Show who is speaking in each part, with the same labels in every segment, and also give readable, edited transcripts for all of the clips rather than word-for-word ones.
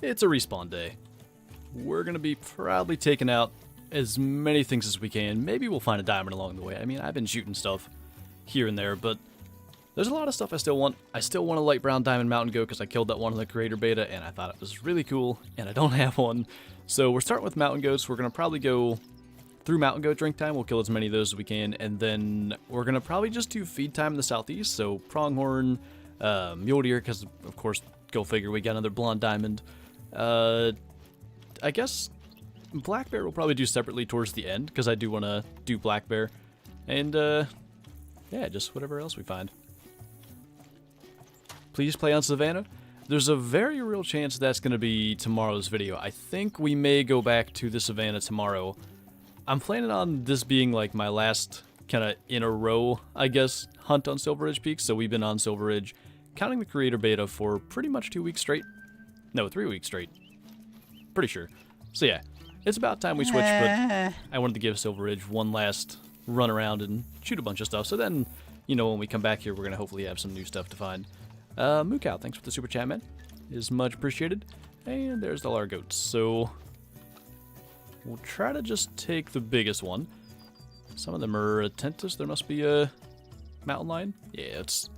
Speaker 1: it's a respawn day. We're going to be proudly taking out as many things as we can. Maybe we'll find a diamond along the way. I mean, I've been shooting stuff here and there, but there's a lot of stuff I still want. I still want a light brown diamond mountain goat because I killed that one in the creator beta, and I thought it was really cool, and I don't have one. So we're starting with mountain goats. We're going to probably go through mountain goat drink time. We'll kill as many of those as we can, and then we're going to probably just do feed time in the southeast. So pronghorn, mule deer, because of course, go figure, we got another blonde diamond. I guess black bear we'll probably do separately towards the end, because I do want to do black bear. And, yeah, just whatever else we find. Please play on Savannah. There's a very real chance that's going to be tomorrow's video. I think we may go back to the Savannah tomorrow. I'm planning on this being like my last kind of in a row, I guess, hunt on Silver Ridge Peak. So we've been on Silver Ridge, counting the creator beta, for pretty much 2 weeks straight. No, 3 weeks straight. Pretty sure. So yeah, it's about time we switch, but I wanted to give Silver Ridge one last run around and shoot a bunch of stuff. So then, you know, when we come back here, we're going to hopefully have some new stuff to find. Mookow, thanks for the super chat, man. Is much appreciated. And there's all our goats. So we'll try to just take the biggest one. Some of them are Tentus. There must be a mountain lion. Yeah, let's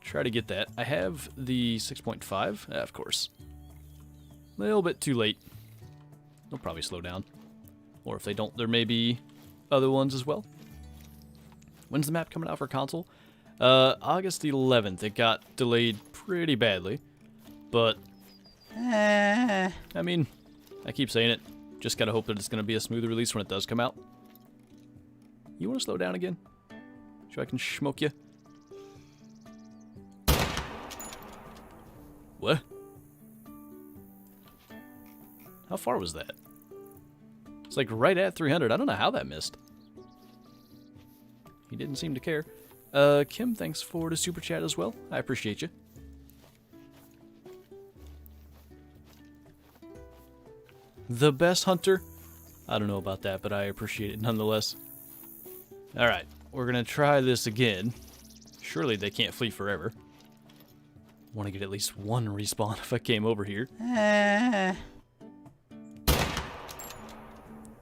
Speaker 1: try to get that. I have the 6.5, of course. A little bit too late. They'll probably slow down. Or if they don't, there may be other ones as well. When's the map coming out for console? August 11th. It got delayed pretty badly. But, I mean, I keep saying it. Just gotta hope that it's gonna be a smooth release when it does come out. You wanna slow down again? So I can smoke you? What? How far was that? It's like right at 300. I don't know how that missed. He didn't seem to care. Kim, thanks for the super chat as well. I appreciate you. The best hunter? I don't know about that, but I appreciate it nonetheless. Alright, we're gonna try this again. Surely they can't flee forever. Want to get at least one respawn if I came over here.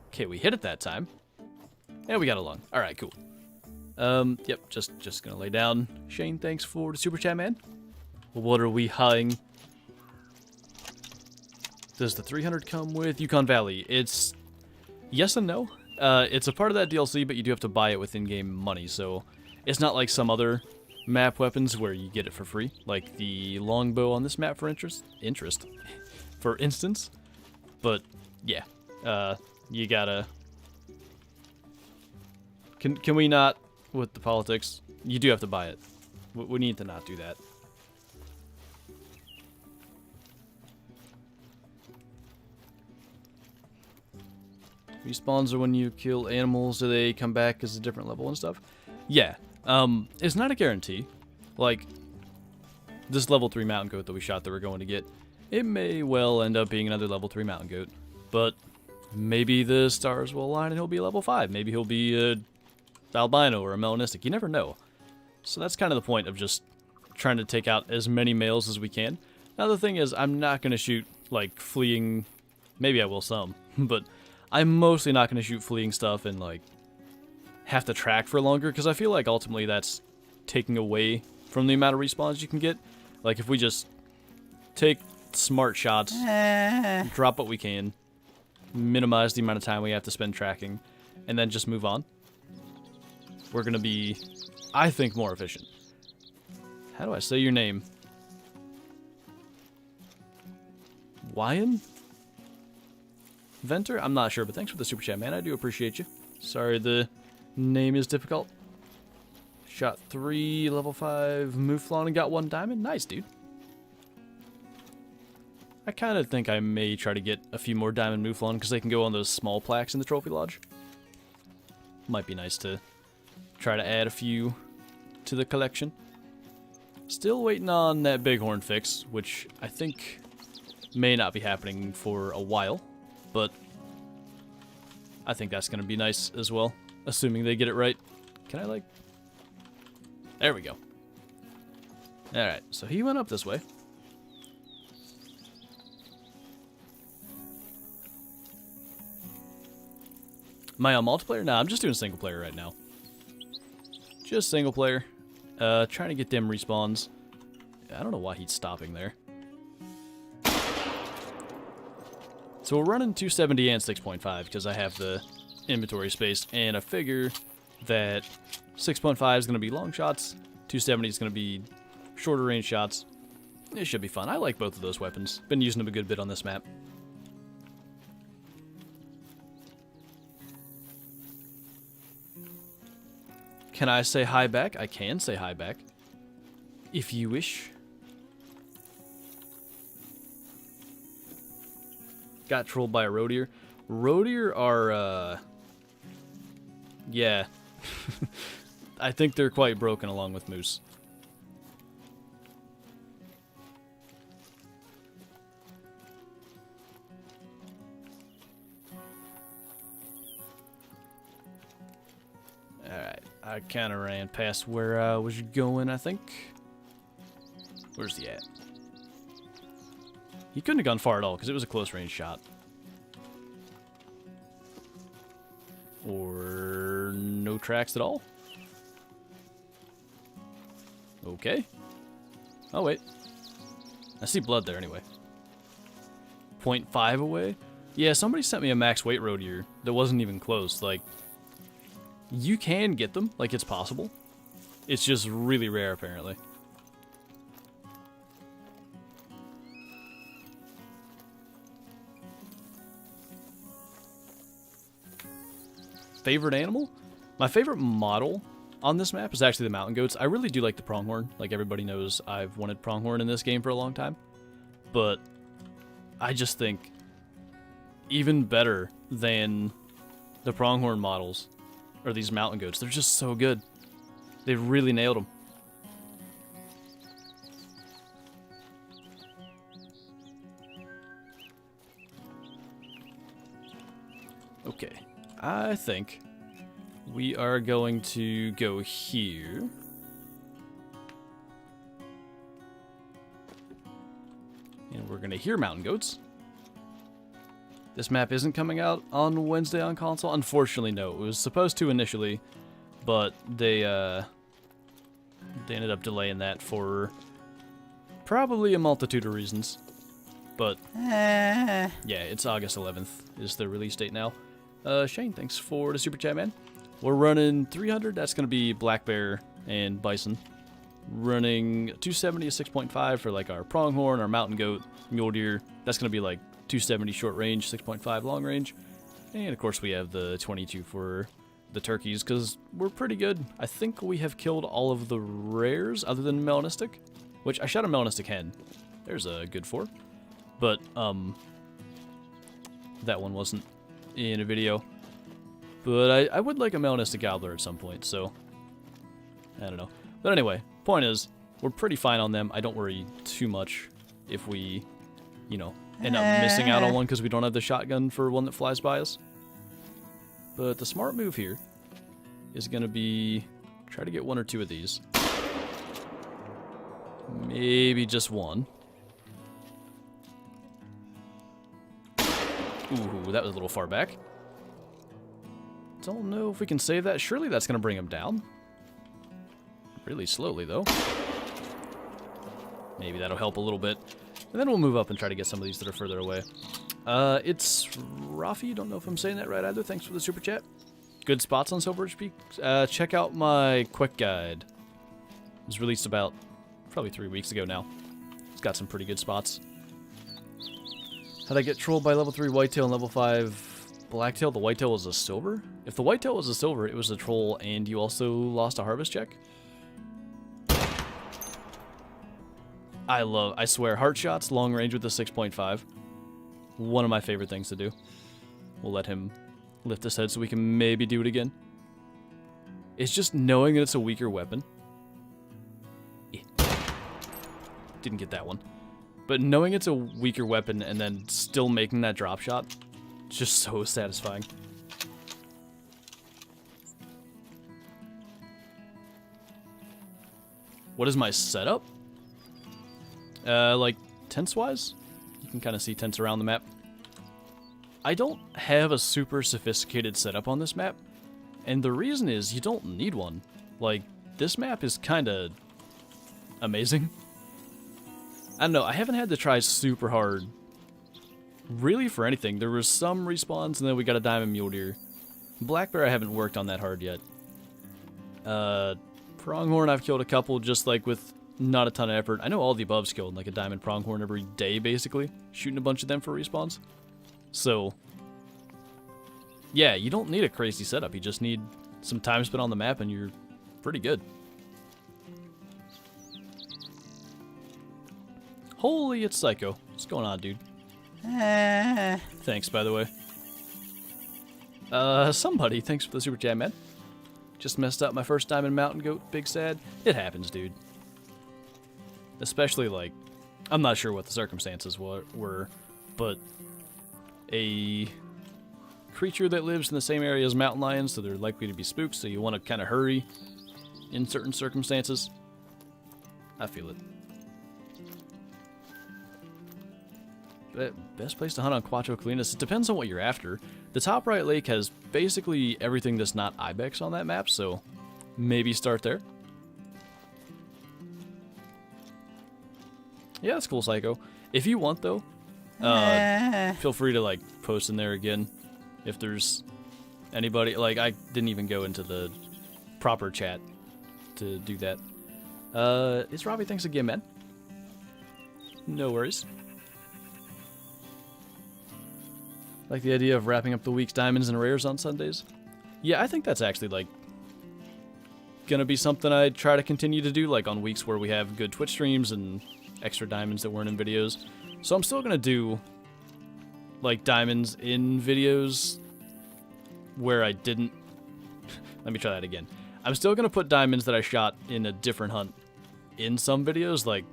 Speaker 1: Okay, we hit it that time. And we got along. Alright, cool. Yep, just gonna lay down. Shane, thanks for the super chat, man. What are we hiding? Does the 300 come with Yukon Valley? It's yes and no. It's a part of that DLC, but you do have to buy it with in-game money, so it's not like some other map weapons where you get it for free, like the longbow on this map, for for instance. But yeah, you gotta. Can we not with the politics? You do have to buy it. We need to not do that. Respawns are when you kill animals, do they come back as a different level and stuff? Yeah. It's not a guarantee. Like, this level 3 mountain goat that we shot that we're going to get, it may well end up being another level 3 mountain goat. But maybe the stars will align and he'll be level 5. Maybe he'll be a albino or a melanistic. You never know. So that's kind of the point of just trying to take out as many males as we can. Now the thing is, I'm not going to shoot, like, fleeing... Maybe I will some, but I'm mostly not going to shoot fleeing stuff and, like, have to track for longer, because I feel like ultimately that's taking away from the amount of respawns you can get. Like, if we just take smart shots, drop what we can, minimize the amount of time we have to spend tracking, and then just move on, we're going to be, I think, more efficient. How do I say your name? Wyan? Venter? I'm not sure, but thanks for the super chat, man. I do appreciate you. Sorry the name is difficult. Shot 3, level 5 Mouflon and got 1 diamond. Nice, dude. I kind of think I may try to get a few more diamond Mouflon because they can go on those small plaques in the trophy lodge. Might be nice to try to add a few to the collection. Still waiting on that bighorn fix, which I think may not be happening for a while, but I think that's going to be nice as well, assuming they get it right. Can I, like... There we go. Alright, so he went up this way. Am I on multiplayer? Nah, I'm just doing single player right now. Just single player. Trying to get them respawns. I don't know why he's stopping there. So we're running 270 and 6.5 because I have the inventory space, and I figure that 6.5 is going to be long shots, 270 is going to be shorter range shots. It should be fun. I like both of those weapons. Been using them a good bit on this map. Can I say hi back? I can say hi back. If you wish. Got trolled by a roe deer. Roe deer are, yeah. I think they're quite broken along with moose. Alright, I kind of ran past where I was going, I think. Where's he at? He couldn't have gone far at all, because it was a close-range shot. Or no tracks at all? Okay. Oh, wait. I see blood there anyway. 0.5 away? Yeah, somebody sent me a max weight roe deer that wasn't even close. Like, you can get them. Like, it's possible. It's just really rare, apparently. Favorite animal? My favorite model on this map is actually the mountain goats. I really do like the pronghorn. Like everybody knows, I've wanted pronghorn in this game for a long time. But I just think even better than the pronghorn models are these mountain goats. They're just so good. They really nailed them. Okay. I think we are going to go here. And we're going to hear mountain goats. This map isn't coming out on Wednesday on console. Unfortunately, no. It was supposed to initially, but they ended up delaying that for probably a multitude of reasons. But yeah, it's August 11th is the release date now. Shane, thanks for the super chat, man. We're running 300. That's going to be black bear and bison. Running 270 to 6.5 for like our pronghorn, our mountain goat, mule deer. That's going to be like 270 short range, 6.5 long range. And of course we have the 22 for the turkeys because we're pretty good. I think we have killed all of the rares other than melanistic, which I shot a melanistic hen. There's a good 4. But that one wasn't in a video. But I would like a melanistic gobbler at some point, so I don't know. But anyway, point is, we're pretty fine on them. I don't worry too much if we, you know, end up missing out on one because we don't have the shotgun for one that flies by us. But the smart move here is going to be try to get 1 or 2 of these. Maybe just 1. Ooh, that was a little far back. Don't know if we can save that. Surely that's going to bring him down. Really slowly, though. Maybe that'll help a little bit. And then we'll move up and try to get some of these that are further away. It's Rafi. Don't know if I'm saying that right either. Thanks for the super chat. Good spots on Silver Peak. Check out my quick guide. It was released about probably 3 weeks ago now. It's got some pretty good spots. How'd I get trolled by level 3 whitetail and level 5 blacktail? The whitetail was a silver? If the whitetail was a silver, it was a troll and you also lost a harvest check? I swear, heart shots, long range with the 6.5. One of my favorite things to do. We'll let him lift his head so we can maybe do it again. It's just knowing that it's a weaker weapon. Didn't get that one. But knowing it's a weaker weapon and then still making that drop shot, it's just so satisfying. What is my setup? Like, tents-wise? You can kind of see tents around the map. I don't have a super sophisticated setup on this map, and the reason is you don't need one. Like, this map is kind of amazing. I don't know, I haven't had to try super hard, really, for anything. There was some respawns, and then we got a diamond mule deer. Black bear I haven't worked on that hard yet. Pronghorn I've killed a couple, just like with not a ton of effort. I know all the above's killed, like a diamond pronghorn every day, basically. Shooting a bunch of them for respawns. So, yeah, you don't need a crazy setup. You just need some time spent on the map, and you're pretty good. Holy, it's Psycho. What's going on, dude? Thanks, by the way. Somebody, thanks for the super chat, man. Just messed up my first diamond mountain goat, big sad. It happens, dude. Especially, like, I'm not sure what the circumstances were, but a creature that lives in the same area as mountain lions, so they're likely to be spooked, so you want to kind of hurry in certain circumstances. I feel it. Best place to hunt on Quattro Colinas. It depends on what you're after. The top right lake has basically everything that's not ibex on that map, so maybe start there. Yeah, that's cool, Psycho. If you want, though, feel free to, like, post in there again. If there's anybody, like, I didn't even go into the proper chat to do that. It's Robbie, thanks again, man. No worries. Like the idea of wrapping up the week's diamonds and rares on Sundays? Yeah, I think that's actually, like, gonna be something I try to continue to do, like, on weeks where we have good Twitch streams and extra diamonds that weren't in videos. So I'm still gonna do, like, diamonds in videos where I didn't... Let me try that again. I'm still gonna put diamonds that I shot in a different hunt in some videos. Like,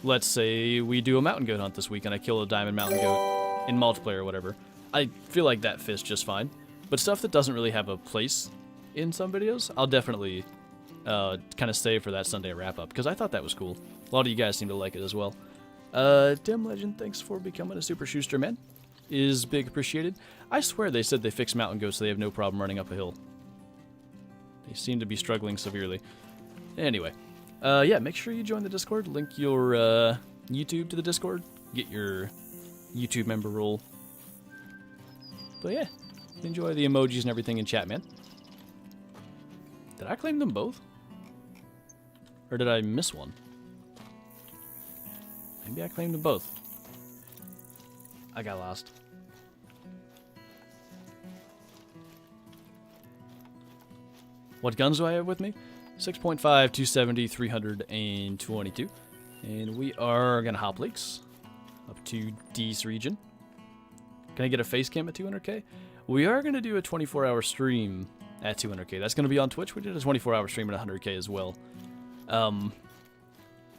Speaker 1: let's say we do a mountain goat hunt this week and I kill a diamond mountain goat in multiplayer or whatever. I feel like that fits just fine. But stuff that doesn't really have a place in some videos, I'll definitely kind of save for that Sunday wrap-up, because I thought that was cool. A lot of you guys seem to like it as well. Dim Legend, thanks for becoming a super Shoosted, man. Is big appreciated. I swear they said they fixed mountain goats so they have no problem running up a hill. They seem to be struggling severely. Anyway, yeah, make sure you join the Discord. Link your YouTube to the Discord. Get your YouTube member role. But yeah, enjoy the emojis and everything in chat, man. Did I claim them both? Or did I miss one? Maybe I claimed them both. I got lost. What guns do I have with me? 6.5, 270, 322. And we are going to hop leaks up to D's region. Can I get a face cam at 200k? We are going to do a 24-hour stream at 200k. That's going to be on Twitch. We did a 24-hour stream at 100k as well.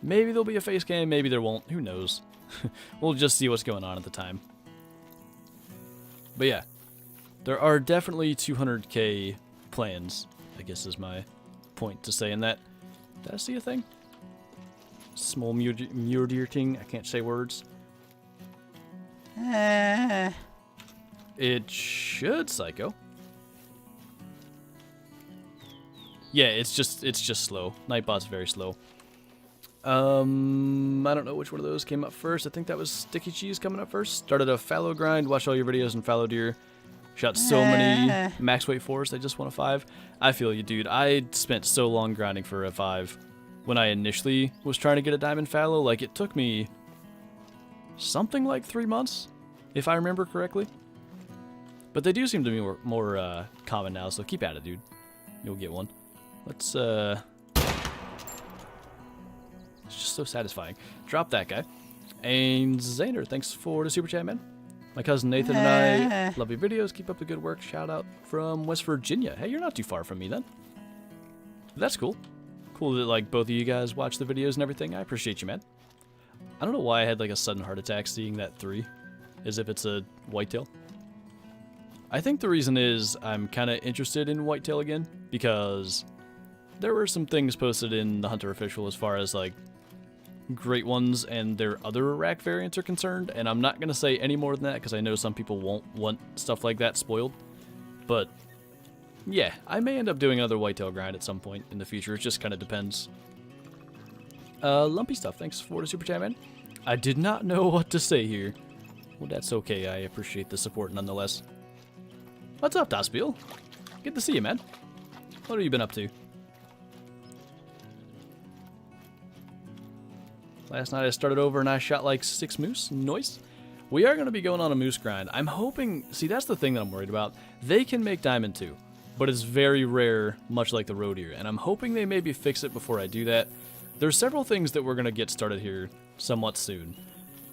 Speaker 1: Maybe there'll be a face cam, maybe there won't. Who knows? We'll just see what's going on at the time. But yeah, there are definitely 200k plans, I guess is my point to say in that. Did I see a thing? Small murder thing. I can't say words. It should, Psycho. Yeah, it's just slow. Nightbot's very slow. I don't know which one of those came up first. I think that was Sticky Cheese coming up first. Started a fallow grind, watched all your videos and fallow deer. Shot so many max weight 4s, I just won a 5. I feel you, dude. I spent so long grinding for a 5 when I initially was trying to get a diamond fallow. Like, it took me something like 3 months, if I remember correctly. But they do seem to be more common now, so keep at it, dude. You'll get one. Let's, it's just so satisfying. Drop that guy. And Zaner, thanks for the super chat, man. My cousin Nathan and I love your videos. Keep up the good work. Shout out from West Virginia. Hey, you're not too far from me then. That's cool. Cool that, like, both of you guys watch the videos and everything. I appreciate you, man. I don't know why I had, like, a sudden heart attack seeing that 3. As if it's a whitetail. I think the reason is I'm kind of interested in whitetail again, because there were some things posted in the Hunter Official as far as, like, great ones and their other rack variants are concerned, and I'm not going to say any more than that because I know some people won't want stuff like that spoiled. But yeah, I may end up doing another whitetail grind at some point in the future. It just kind of depends. Lumpy Stuff, thanks for the super chat, man. I did not know what to say here. Well, that's okay. I appreciate the support nonetheless. What's up, Daspiel? Good to see you, man. What have you been up to? Last night I started over and I shot like 6 moose. Nice. We are going to be going on a moose grind. I'm hoping... See, that's the thing that I'm worried about. They can make diamond too, but it's very rare, much like the roe deer. And I'm hoping they maybe fix it before I do that. There's several things that we're going to get started here somewhat soon.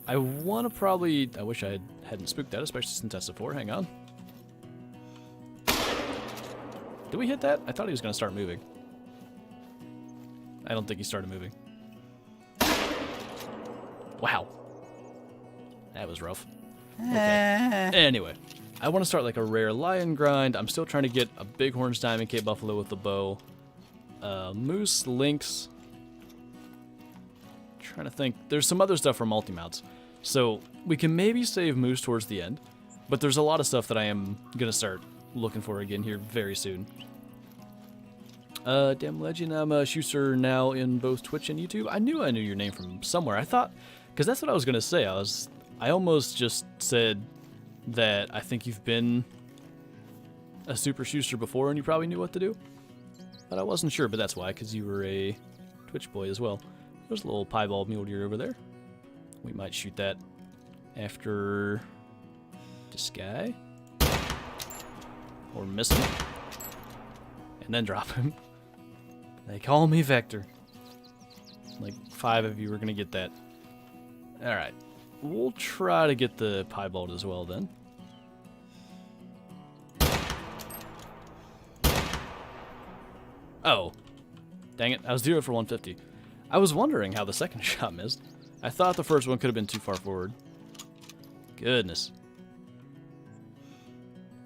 Speaker 1: I want to probably... I wish I hadn't spooked that, especially since that's a 4. Hang on. Did we hit that? I thought he was going to start moving. I don't think he started moving. Wow. That was rough. Okay. Anyway, I want to start like a rare lion grind. I'm still trying to get a bighorns diamond Cape Buffalo with the bow. Moose, lynx. Trying to think. There's some other stuff for multi-mounts. So we can maybe save moose towards the end. But there's a lot of stuff that I am going to start looking for again here very soon. Damn Legend, I'm a Shoosted now in both Twitch and YouTube. I knew your name from somewhere. I thought... Because that's what I was going to say. I almost just said that I think you've been a super Shoosted before and you probably knew what to do. But I wasn't sure, but that's why, because you were a Twitch boy as well. There's a little piebald mule deer over there. We might shoot that after this guy. Or miss him. And then drop him. They call me Vector. Like 5 of you are going to get that. Alright. We'll try to get the piebald as well then. Oh. Dang it. I was 0 for 150. I was wondering how the second shot missed. I thought the first one could have been too far forward. Goodness.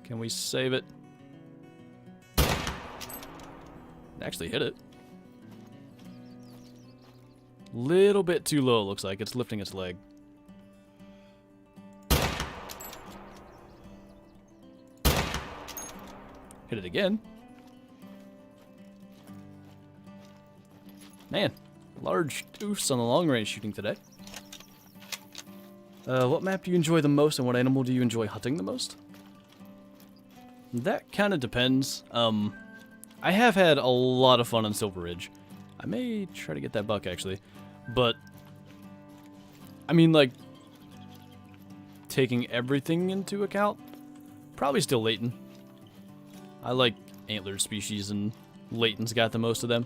Speaker 1: Can we save it? Actually hit it. Little bit too low, it looks like. It's lifting its leg. Hit it again. Man, large oofs on the long range shooting today. What map do you enjoy the most and what animal do you enjoy hunting the most? That kind of depends. I have had a lot of fun on Silver Ridge. I may try to get that buck, actually. But, I mean, like, taking everything into account, probably still Leighton. I like antlered species, and Leighton's got the most of them.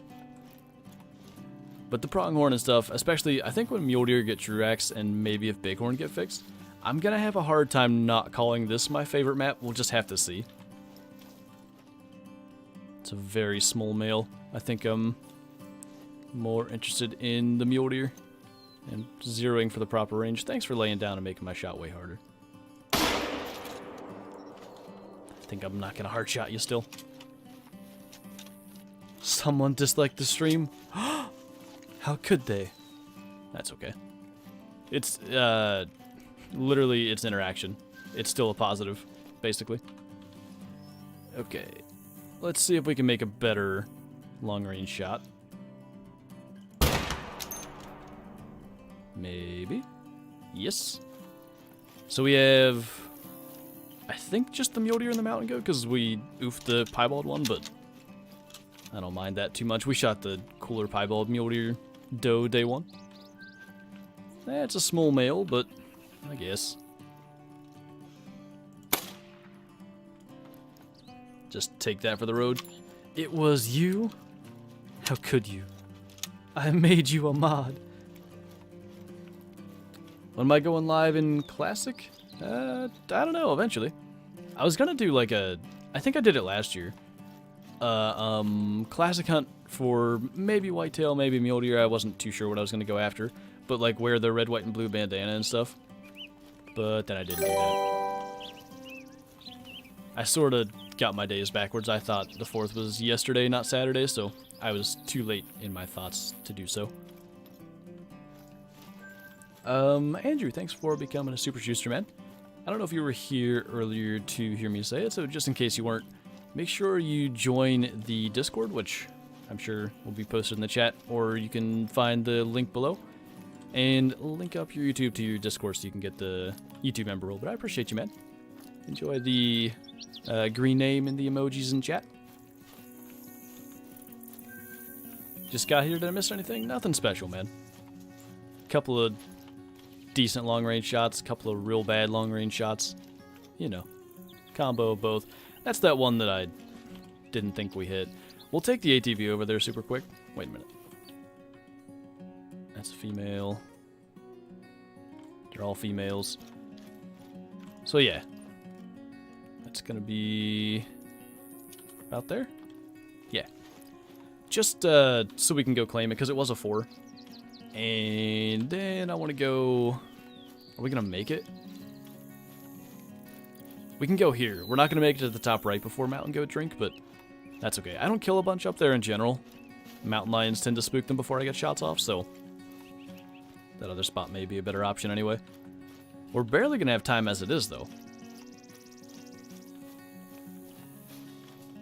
Speaker 1: But the pronghorn and stuff, especially, I think when mule deer get true racks, and maybe if bighorn get fixed, I'm going to have a hard time not calling this my favorite map. We'll just have to see. It's a very small male. I think I'm more interested in the mule deer and zeroing for the proper range. Thanks for laying down and making my shot way harder. I think I'm not gonna hard shot you still. Someone disliked the stream. How could they? That's okay. It's literally it's interaction. It's still a positive, basically. Okay. Let's see if we can make a better long-range shot. Maybe. Yes. So we have, I think, just the mule deer and the mountain goat, because we oofed the piebald one, but I don't mind that too much. We shot the cooler piebald mule deer doe day 1. It's a small male, but I guess. Just take that for the road. It was you? How could you? I made you a mod. When am I going live in Classic? I don't know, eventually. I was gonna do like a... I think I did it last year. Classic hunt for maybe whitetail, maybe mule deer. I wasn't too sure what I was gonna go after. But like wear the red, white, and blue bandana and stuff. But then I didn't do that. I sort of got my days backwards. I thought the 4th was yesterday, not Saturday, so I was too late in my thoughts to do so. Andrew, thanks for becoming a super Shooster, man. I don't know if you were here earlier to hear me say it, so just in case you weren't, make sure you join the Discord, which I'm sure will be posted in the chat, or you can find the link below, and link up your YouTube to your Discord so you can get the YouTube member role. But I appreciate you, man. Enjoy the green name and the emojis in chat. Just got here. Did I miss anything? Nothing special, man. Couple of decent long-range shots, couple of real bad long-range shots. You know, combo of both. That's that one that I didn't think we hit. We'll take the ATV over there super quick. Wait a minute. That's a female. They're all females. So yeah. That's gonna be about there. Yeah. Just so we can go claim it, because it was a 4. And then I want to go... Are we going to make it? We can go here. We're not going to make it to the top right before Mountain Goat drink, but that's okay. I don't kill a bunch up there in general. Mountain lions tend to spook them before I get shots off, so that other spot may be a better option anyway. We're barely going to have time as it is, though.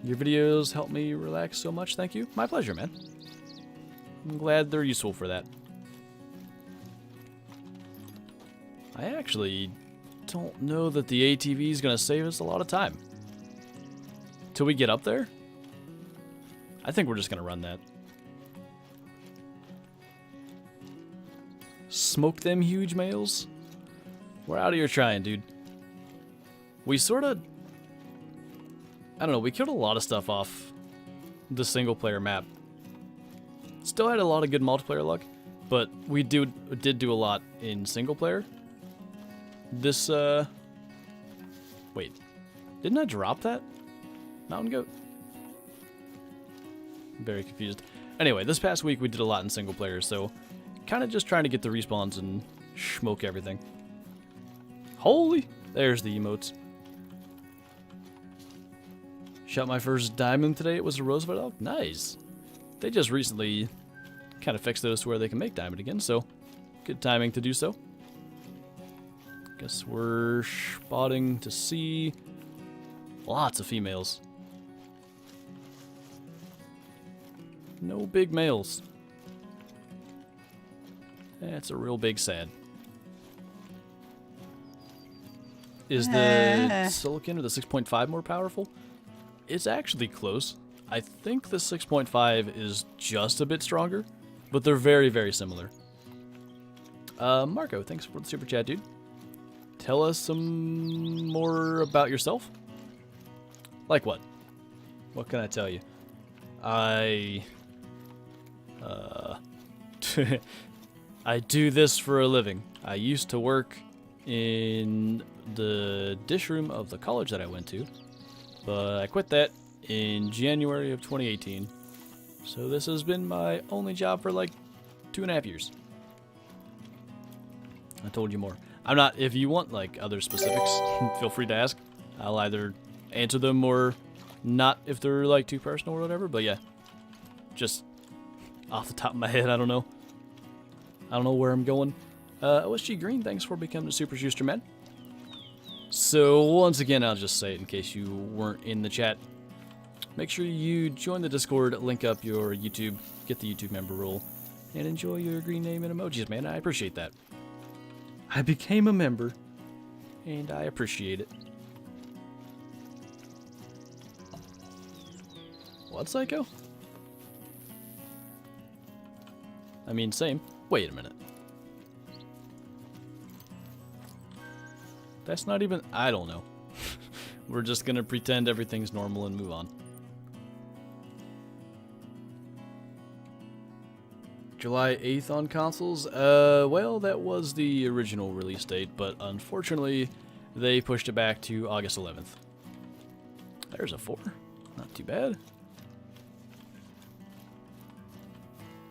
Speaker 1: Your videos help me relax so much, thank you. My pleasure, man. I'm glad they're useful for that. I actually don't know that the ATV is going to save us a lot of time. Till we get up there? I think we're just going to run that. Smoke them huge males? We're out of here trying, dude. We sort of... I don't know, we killed a lot of stuff off the single player map. Still had a lot of good multiplayer luck, but we did do a lot in single player. This, wait. Didn't I drop that? Mountain Goat? I'm very confused. Anyway, this past week we did a lot in single player, so kind of just trying to get the respawns and smoke everything. Holy! There's the emotes. Shot my first diamond today. It was a Roosevelt elk. Nice. They just recently kind of fixed those to where they can make diamond again, so good timing to do so. Guess we're spotting to see lots of females. No big males. That's a real big sad. Is the silicon or the 6.5 more powerful? It's actually close. I think the 6.5 is just a bit stronger, but they're very, very similar. Marco, thanks for the super chat, dude. Tell us some more about yourself. Like what? What can I tell you? I do this for a living. I used to work in the dish room of the college that I went to, but I quit that in January of 2018. So this has been my only job for like 2.5 years. I told you more. I'm not, if you want like other specifics, feel free to ask. I'll either answer them or not if they're like too personal or whatever, but yeah. Just off the top of my head, I don't know. I don't know where I'm going. OSG Green, thanks for becoming a super Shooster, man. So once again, I'll just say it in case you weren't in the chat. Make sure you join the Discord, link up your YouTube, get the YouTube member role, and enjoy your green name and emojis, man. I appreciate that. I became a member, and I appreciate it. What, Psycho? I mean, same. Wait a minute. That's not even... I don't know. We're just gonna pretend everything's normal and move on. July 8th on consoles? Well, that was the original release date, but unfortunately, they pushed it back to August 11th. There's a 4. Not too bad.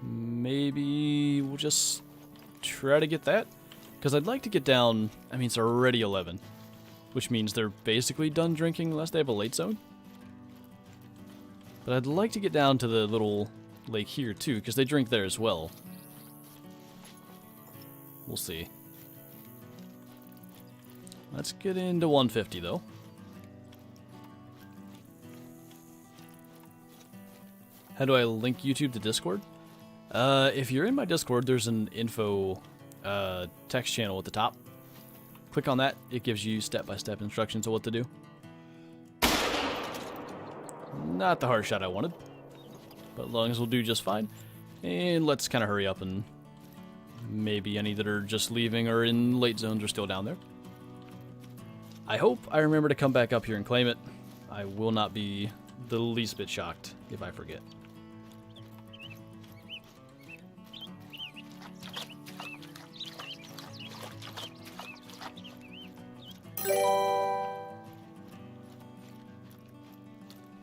Speaker 1: Maybe we'll just try to get that. Because I'd like to get down... I mean, it's already 11. Which means they're basically done drinking unless they have a late zone. But I'd like to get down to the little lake here, too, because they drink there as well. We'll see. Let's get into 150 though. How do I link YouTube to Discord? If you're in my Discord, there's an info text channel at the top. Click on that. It gives you step-by-step instructions of what to do. Not the hard shot I wanted, but lungs will do just fine. And let's kind of hurry up, and maybe any that are just leaving or in late zones are still down there. I hope I remember to come back up here and claim it. I will not be the least bit shocked if I forget.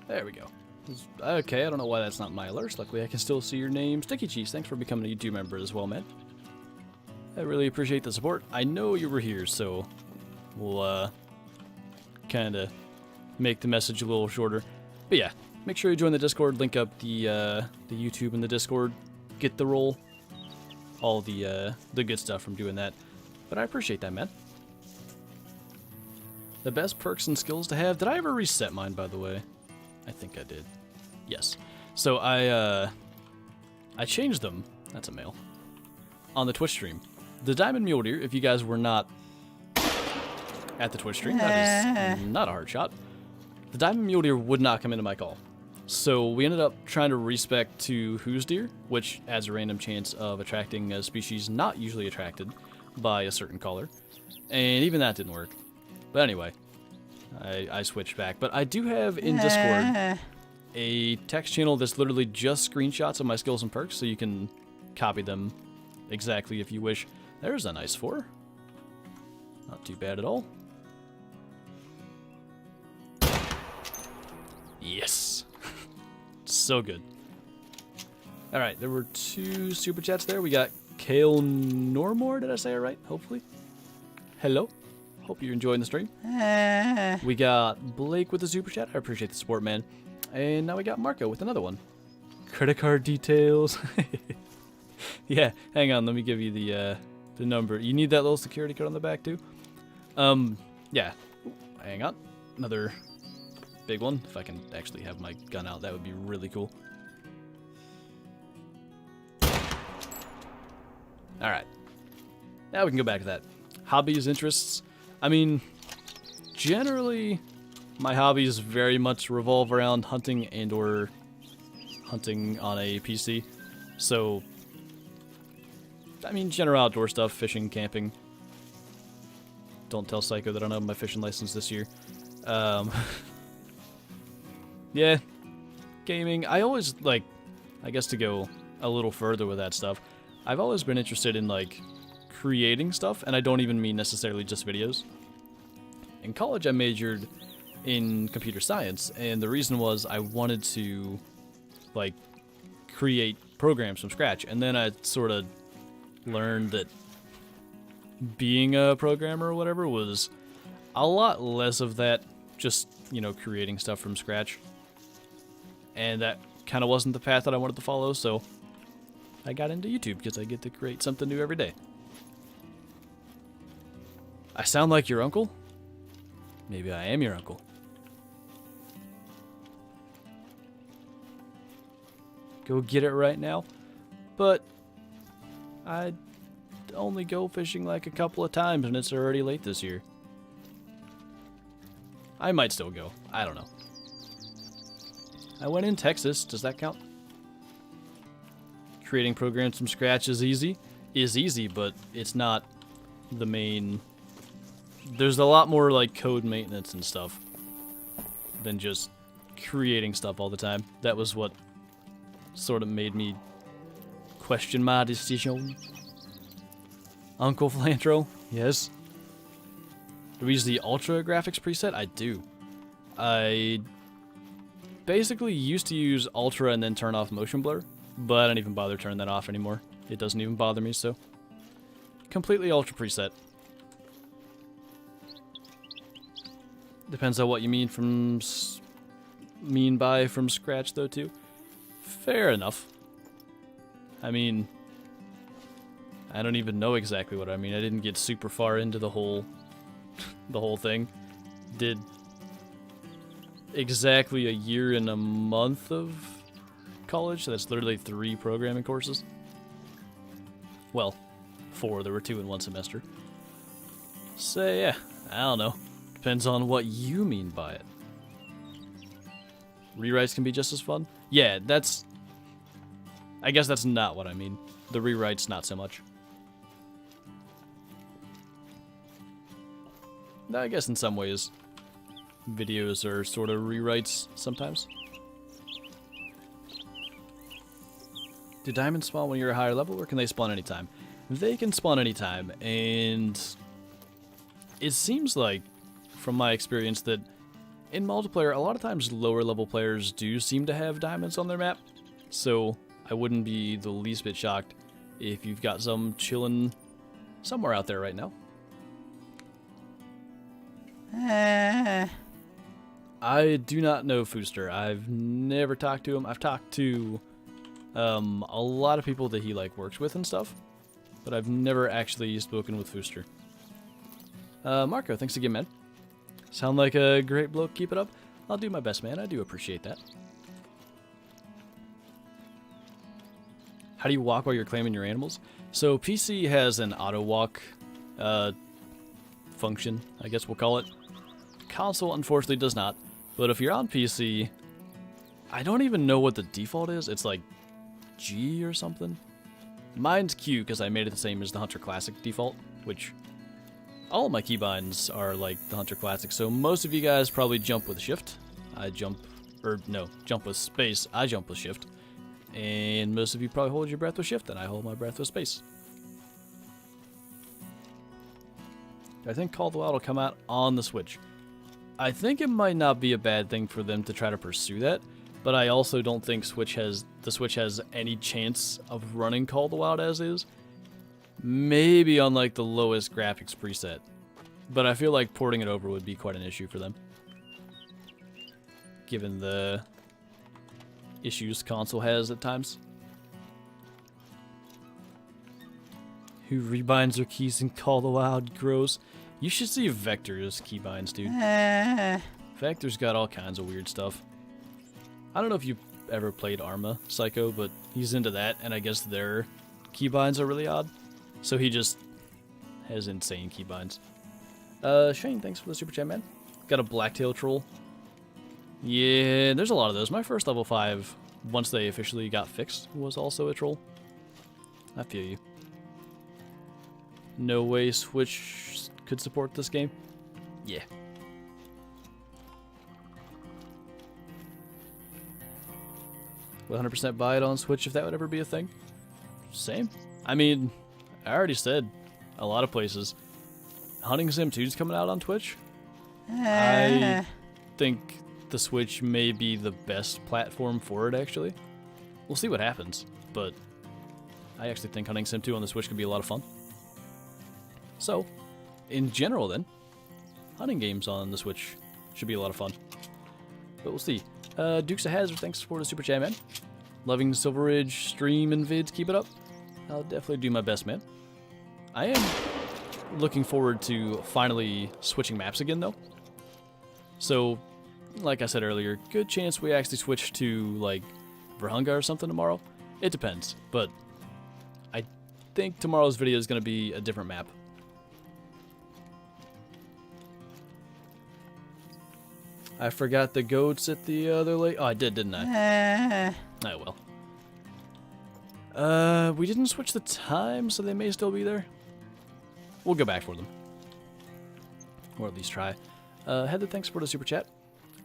Speaker 1: There we go. Okay, I don't know why that's not my alerts. Luckily, I can still see your name. Sticky Cheese, thanks for becoming a YouTube member as well, man. I really appreciate the support. I know you were here, so we'll kind of make the message a little shorter. But yeah, make sure you join the Discord. Link up the YouTube and the Discord. Get the roll. All the good stuff from doing that. But I appreciate that, man. The best perks and skills to have. Did I ever reset mine, by the way? I think I did. Yes. So I changed them. That's a male. On the Twitch stream. The Diamond Mule Deer, if you guys were not at the Twitch stream, that is not a hard shot. The Diamond Mule Deer would not come into my call. So we ended up trying to respec to Who's Deer, which has a random chance of attracting a species not usually attracted by a certain caller. And even that didn't work. But anyway, I switched back. But I do have in Discord a text channel that's literally just screenshots of my skills and perks, so you can copy them exactly if you wish. There's a nice 4. Not too bad at all. Yes. So good. Alright, there were 2 super chats there. We got Kale Normore, did I say it right? Hopefully. Hello. Hope you're enjoying the stream. We got Blake with the super chat. I appreciate the support, man. And now we got Marco with another one. Credit card details. Yeah, hang on. Let me give you the number. You need that little security code on the back too. Yeah. Ooh, hang on. Another big one. If I can actually have my gun out, that would be really cool. All right. Now we can go back to that. Hobbies, interests. I mean, generally, my hobbies very much revolve around hunting and or hunting on a PC. So, I mean, general outdoor stuff, fishing, camping. Don't tell Psycho that I don't have my fishing license this year. Yeah, gaming. I always, like, I guess to go a little further with that stuff, I've always been interested in, like, creating stuff, and I don't even mean necessarily just videos. In college, I majored in computer science, and the reason was I wanted to, like, create programs from scratch, and then I sort of learned that being a programmer or whatever was a lot less of that, just, you know, creating stuff from scratch, and that kind of wasn't the path that I wanted to follow, so I got into YouTube because I get to create something new every day. I sound like your uncle? Maybe I am your uncle. Go get it right now. But I only go fishing like a couple of times and it's already late this year. I might still go. I don't know. I went in Texas. Does that count? Creating programs from scratch is easy. Is easy, but it's not the main... There's a lot more like code maintenance and stuff than just creating stuff all the time. That was what sort of made me question my decision. Uncle Flantro, yes. Do we use the Ultra Graphics preset? I do. I basically used to use Ultra and then turn off motion blur, but I don't even bother turning that off anymore. It doesn't even bother me, so. Completely Ultra preset. Depends on what you mean from from scratch, though, too. Fair enough. I mean, I don't even know exactly what I mean. I didn't get super far into the whole the whole thing. Did exactly a year and a month of college, so that's literally 3 programming courses. Well, 4, there were 2 in one semester. So yeah, I don't know. Depends on what you mean by it. Rewrites can be just as fun? Yeah, I guess that's not what I mean. The rewrites, not so much. I guess in some ways, videos are sort of rewrites sometimes. Do diamonds spawn when you're a higher level, or can they spawn anytime? They can spawn anytime, and it seems like, from my experience, that in multiplayer, a lot of times lower level players do seem to have diamonds on their map, so I wouldn't be the least bit shocked if you've got some chilling somewhere out there right now. I do not know Fooster. I've never talked to him. I've talked to a lot of people that he like works with and stuff, but I've never actually spoken with Fooster. Marco, thanks again, man. Sound like a great bloke. Keep it up. I'll do my best, man. I do appreciate that. How do you walk while you're claiming your animals? So PC has an auto walk function, I guess we'll call it. Console unfortunately does not, but if you're on PC, I don't even know what the default is. It's like G or something. Mine's Q because I made it the same as the Hunter Classic default, which all of my keybinds are like the Hunter Classic, so most of you guys probably jump with Shift. Jump with space. I jump with Shift. And most of you probably hold your breath with Shift, and I hold my breath with space. I think Call of the Wild will come out on the Switch. I think it might not be a bad thing for them to try to pursue that, but I also don't think the Switch has any chance of running Call of the Wild as is. Maybe on like the lowest graphics preset, but I feel like porting it over would be quite an issue for them, given the issues console has at times. Who rebinds their keys in Call of the Wild? Gross. You should see Vector's keybinds, dude. Vector's got all kinds of weird stuff. I don't know if you've ever played Arma Psycho, but he's into that, and I guess their keybinds are really odd. So he just has insane keybinds. Shane, thanks for the super chat, man. Got a blacktail troll. Yeah, there's a lot of those. My first level 5, once they officially got fixed, was also a troll. I feel you. No way Switch could support this game? Yeah. Would 100% buy it on Switch if that would ever be a thing? Same. I mean, I already said a lot of places. Hunting Sim 2 is coming out on Twitch. I think the Switch may be the best platform for it, actually. We'll see what happens, but I actually think Hunting Sim 2 on the Switch could be a lot of fun. So, in general then, hunting games on the Switch should be a lot of fun. But we'll see. Dukes of Hazzard, thanks for the super chat, man. Loving Silver Ridge stream and vids, keep it up. I'll definitely do my best, man. I am looking forward to finally switching maps again, though. So, like I said earlier, good chance we actually switch to, like, Virunga or something tomorrow. It depends, but I think tomorrow's video is going to be a different map. I forgot the goats at the other lake. Oh, I did, didn't I? Oh, well. We didn't switch the time, so they may still be there. We'll go back for them. Or at least try. Heather, thanks for the super chat.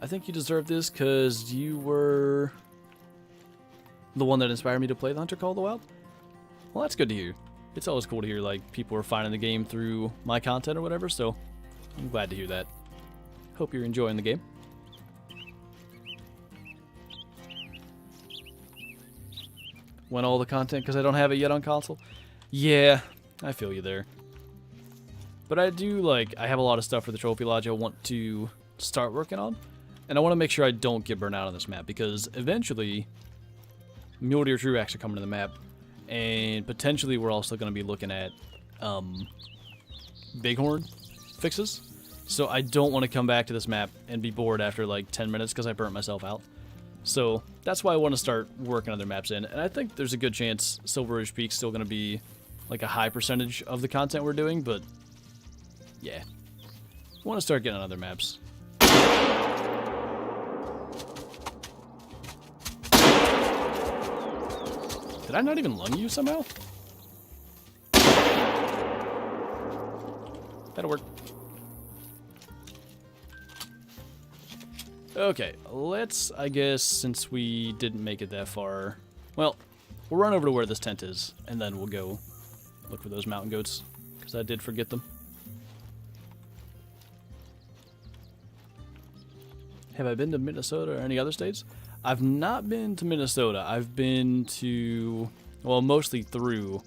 Speaker 1: I think you deserve this because you were the one that inspired me to play the Hunter Call of the Wild. Well, that's good to hear. It's always cool to hear, like, people are finding the game through my content or whatever, so I'm glad to hear that. Hope you're enjoying the game. Want all the content because I don't have it yet on console? Yeah, I feel you there. But I do, like, I have a lot of stuff for the Trophy Lodge I want to start working on. And I want to make sure I don't get burnt out on this map, because eventually Mule Deer True Acts are coming to the map. And potentially we're also going to be looking at Bighorn fixes. So I don't want to come back to this map and be bored after like 10 minutes because I burnt myself out. So that's why I want to start working other maps in. And I think there's a good chance Silver Rouge Peak's still going to be like a high percentage of the content we're doing, but yeah. I want to start getting on other maps. Did I not even lung you somehow? That'll work. Okay, let's, I guess, since we didn't make it that far, well, we'll run over to where this tent is, and then we'll go look for those mountain goats, because I did forget them. Have I been to Minnesota or any other states? I've not been to Minnesota. I've been to, well, mostly through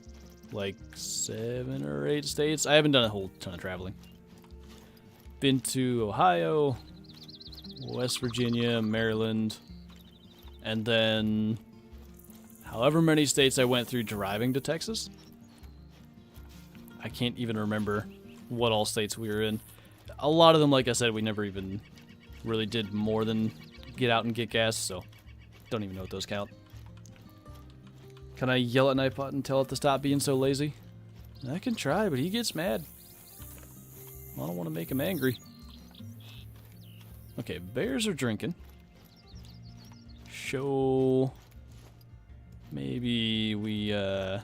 Speaker 1: like 7 or 8 states. I haven't done a whole ton of traveling. Been to Ohio, West Virginia, Maryland, and then however many states I went through driving to Texas. I can't even remember what all states we were in. A lot of them, like I said, we never even really did more than get out and get gas, so don't even know what those count. Can I yell at Nightbot and tell it to stop being so lazy? I can try, but he gets mad. I don't want to make him angry. Okay, bears are drinking. So maybe we go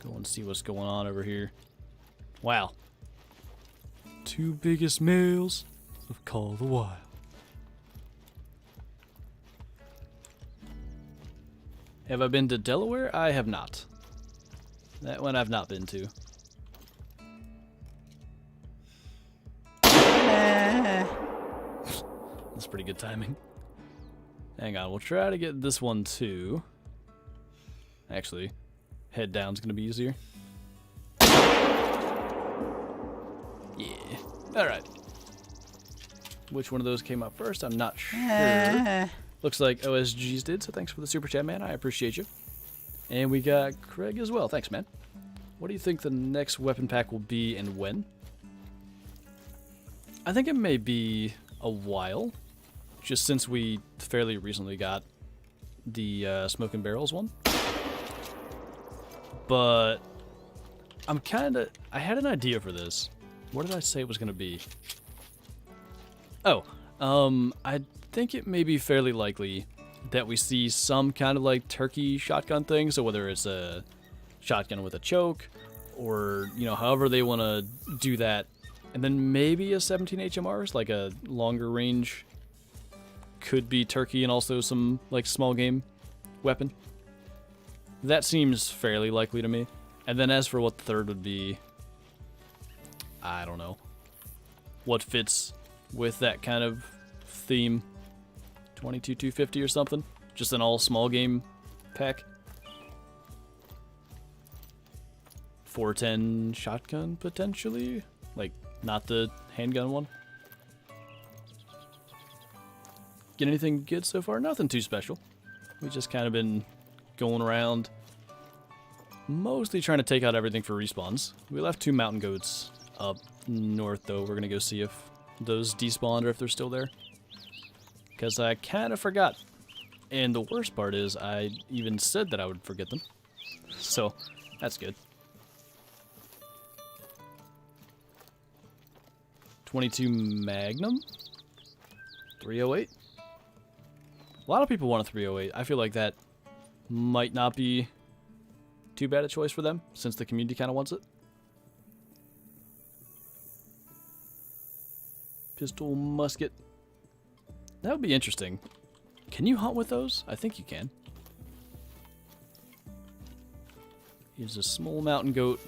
Speaker 1: and see what's going on over here. Wow. 2 biggest males of Call the Wild. Have I been to Delaware? I have not. That one I've not been to. That's pretty good timing. Hang on, we'll try to get this one too. Actually, head down's gonna be easier. Yeah. Alright. Which one of those came up first? I'm not sure. Looks like OSGs did, so thanks for the super chat, man. I appreciate you. And we got Craig as well. Thanks, man. What do you think the next weapon pack will be and when? I think it may be a while, just since we fairly recently got the Smoking Barrels one. But I had an idea for this. What did I say it was going to be? Oh, I think it may be fairly likely that we see some kind of like turkey shotgun thing. So whether it's a shotgun with a choke or, you know, however they want to do that. And then maybe a 17 HMRs, like a longer range, could be turkey and also some like small game weapon. That seems fairly likely to me. And then as for what the third would be, I don't know. What fits with that kind of theme? 22,250 or something? Just an all small game pack? 410 shotgun potentially? Like, not the handgun one? Get anything good so far? Nothing too special. We've just kind of been going around, mostly trying to take out everything for respawns. We left 2 mountain goats up north, though. We're going to go see if those despawned or if they're still there. Because I kind of forgot. And the worst part is I even said that I would forget them. So, that's good. 22 Magnum? 308? A lot of people want a 308. I feel like that might not be too bad a choice for them, since the community kind of wants it. Pistol, musket. That would be interesting. Can you hunt with those? I think you can. Here's a small mountain goat.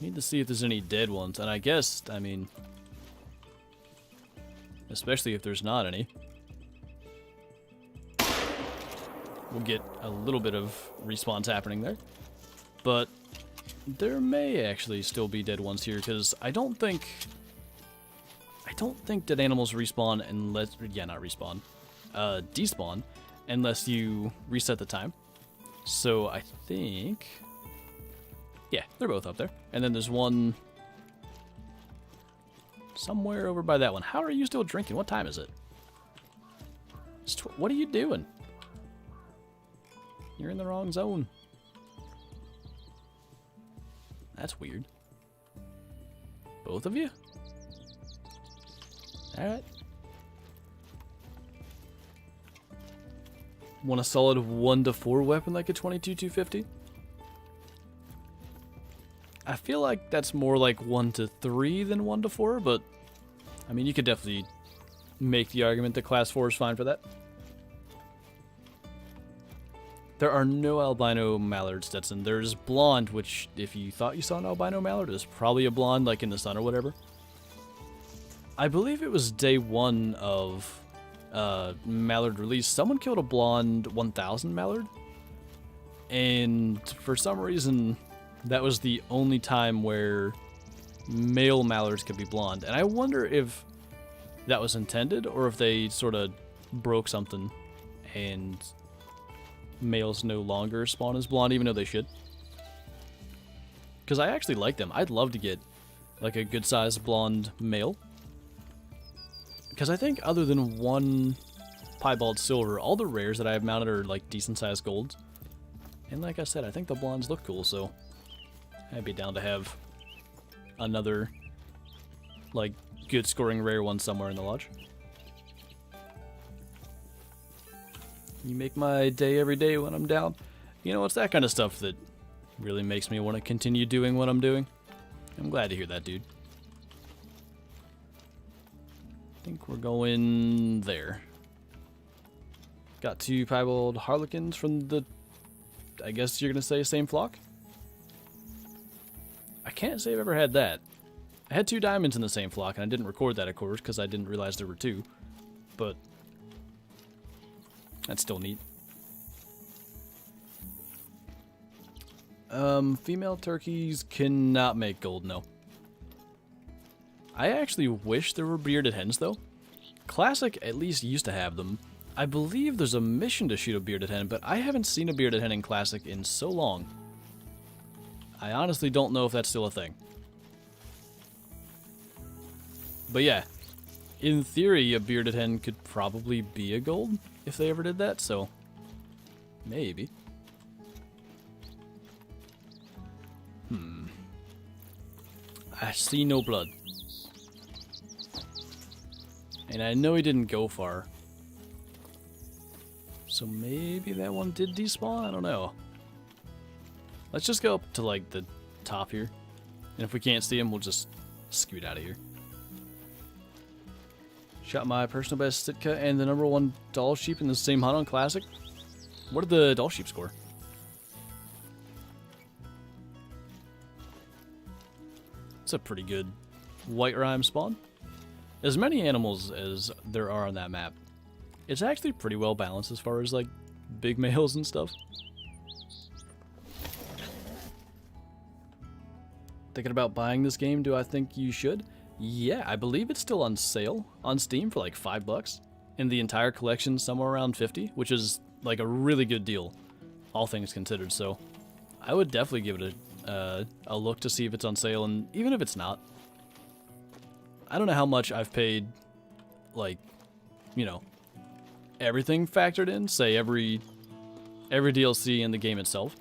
Speaker 1: Need to see if there's any dead ones, and I guess, I mean, especially if there's not any, we'll get a little bit of respawns happening there. But there may actually still be dead ones here, because I don't think dead animals respawn unless, yeah, not respawn, despawn, unless you reset the time. So I think, yeah, they're both up there. And then there's one Somewhere over by that one. How are you still drinking? What time is it? What are you doing? You're in the wrong zone. That's weird. Both of you? Alright. Want a solid 1 to 4 weapon like a 22-250? I feel like that's more like 1 to 3 than 1 to 4, but I mean, you could definitely make the argument that class 4 is fine for that. There are no albino mallards, Stetson. There's blonde, which if you thought you saw an albino mallard, is probably a blonde like in the sun or whatever. I believe it was day 1 of mallard release. Someone killed a blonde 1000 mallard, and for some reason that was the only time where male mallards could be blonde. And I wonder if that was intended or if they sort of broke something and males no longer spawn as blonde, even though they should. Because I actually like them. I'd love to get like a good sized blonde male. Because I think other than one piebald silver, all the rares that I have mounted are like decent sized golds. And like I said, I think the blondes look cool, so I'd be down to have another like good scoring rare one somewhere in the lodge. You make my day every day when I'm down. You know, it's that kind of stuff that really makes me want to continue doing what I'm doing. I'm glad to hear that, dude. I think we're going there. Got 2 piebald harlequins from the, I guess you're going to say, same flock? I can't say I've ever had that. I had 2 diamonds in the same flock, and I didn't record that, of course, because I didn't realize there were 2. But that's still neat. Female turkeys cannot make gold, no. I actually wish there were bearded hens, though. Classic at least used to have them. I believe there's a mission to shoot a bearded hen, but I haven't seen a bearded hen in Classic in so long. I honestly don't know if that's still a thing. But yeah, in theory, a bearded hen could probably be a gold if they ever did that, so maybe. I see no blood. And I know he didn't go far. So maybe that one did despawn? I don't know. Let's just go up to like the top here. And if we can't see him, we'll just scoot out of here. Shot my personal best Sitka and the #1 doll sheep in the same hunt on Classic. What did the doll sheep score? It's a pretty good white rhyme spawn. As many animals as there are on that map, it's actually pretty well balanced as far as like big males and stuff. Thinking about buying this game, do I think you should? Yeah, I believe it's still on sale on Steam for like $5. And the entire collection somewhere around 50, which is like a really good deal, all things considered. So I would definitely give it a look to see if it's on sale, and even if it's not, I don't know how much I've paid, like, you know, everything factored in, say every DLC in the game itself,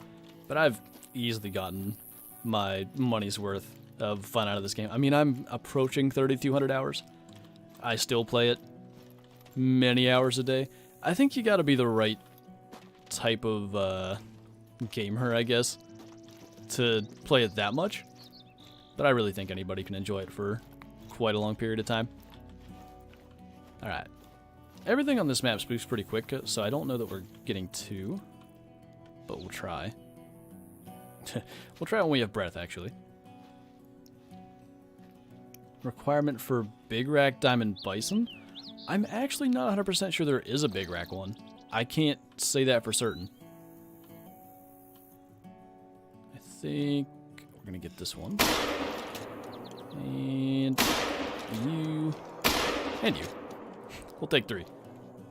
Speaker 1: but I've easily gotten my money's worth of fun out of this game. I mean, I'm approaching 3,200 hours. I still play it many hours a day. I think you gotta be the right type of gamer, I guess, to play it that much, but I really think anybody can enjoy it for quite a long period of time. Alright. Everything on this map spooks pretty quick, so I don't know that we're getting 2, but we'll try. We'll try when we have breath, actually. Requirement for Big Rack Diamond Bison? I'm actually not 100% sure there is a Big Rack one. I can't say that for certain. I think we're gonna get this one. And you. And you. We'll take 3.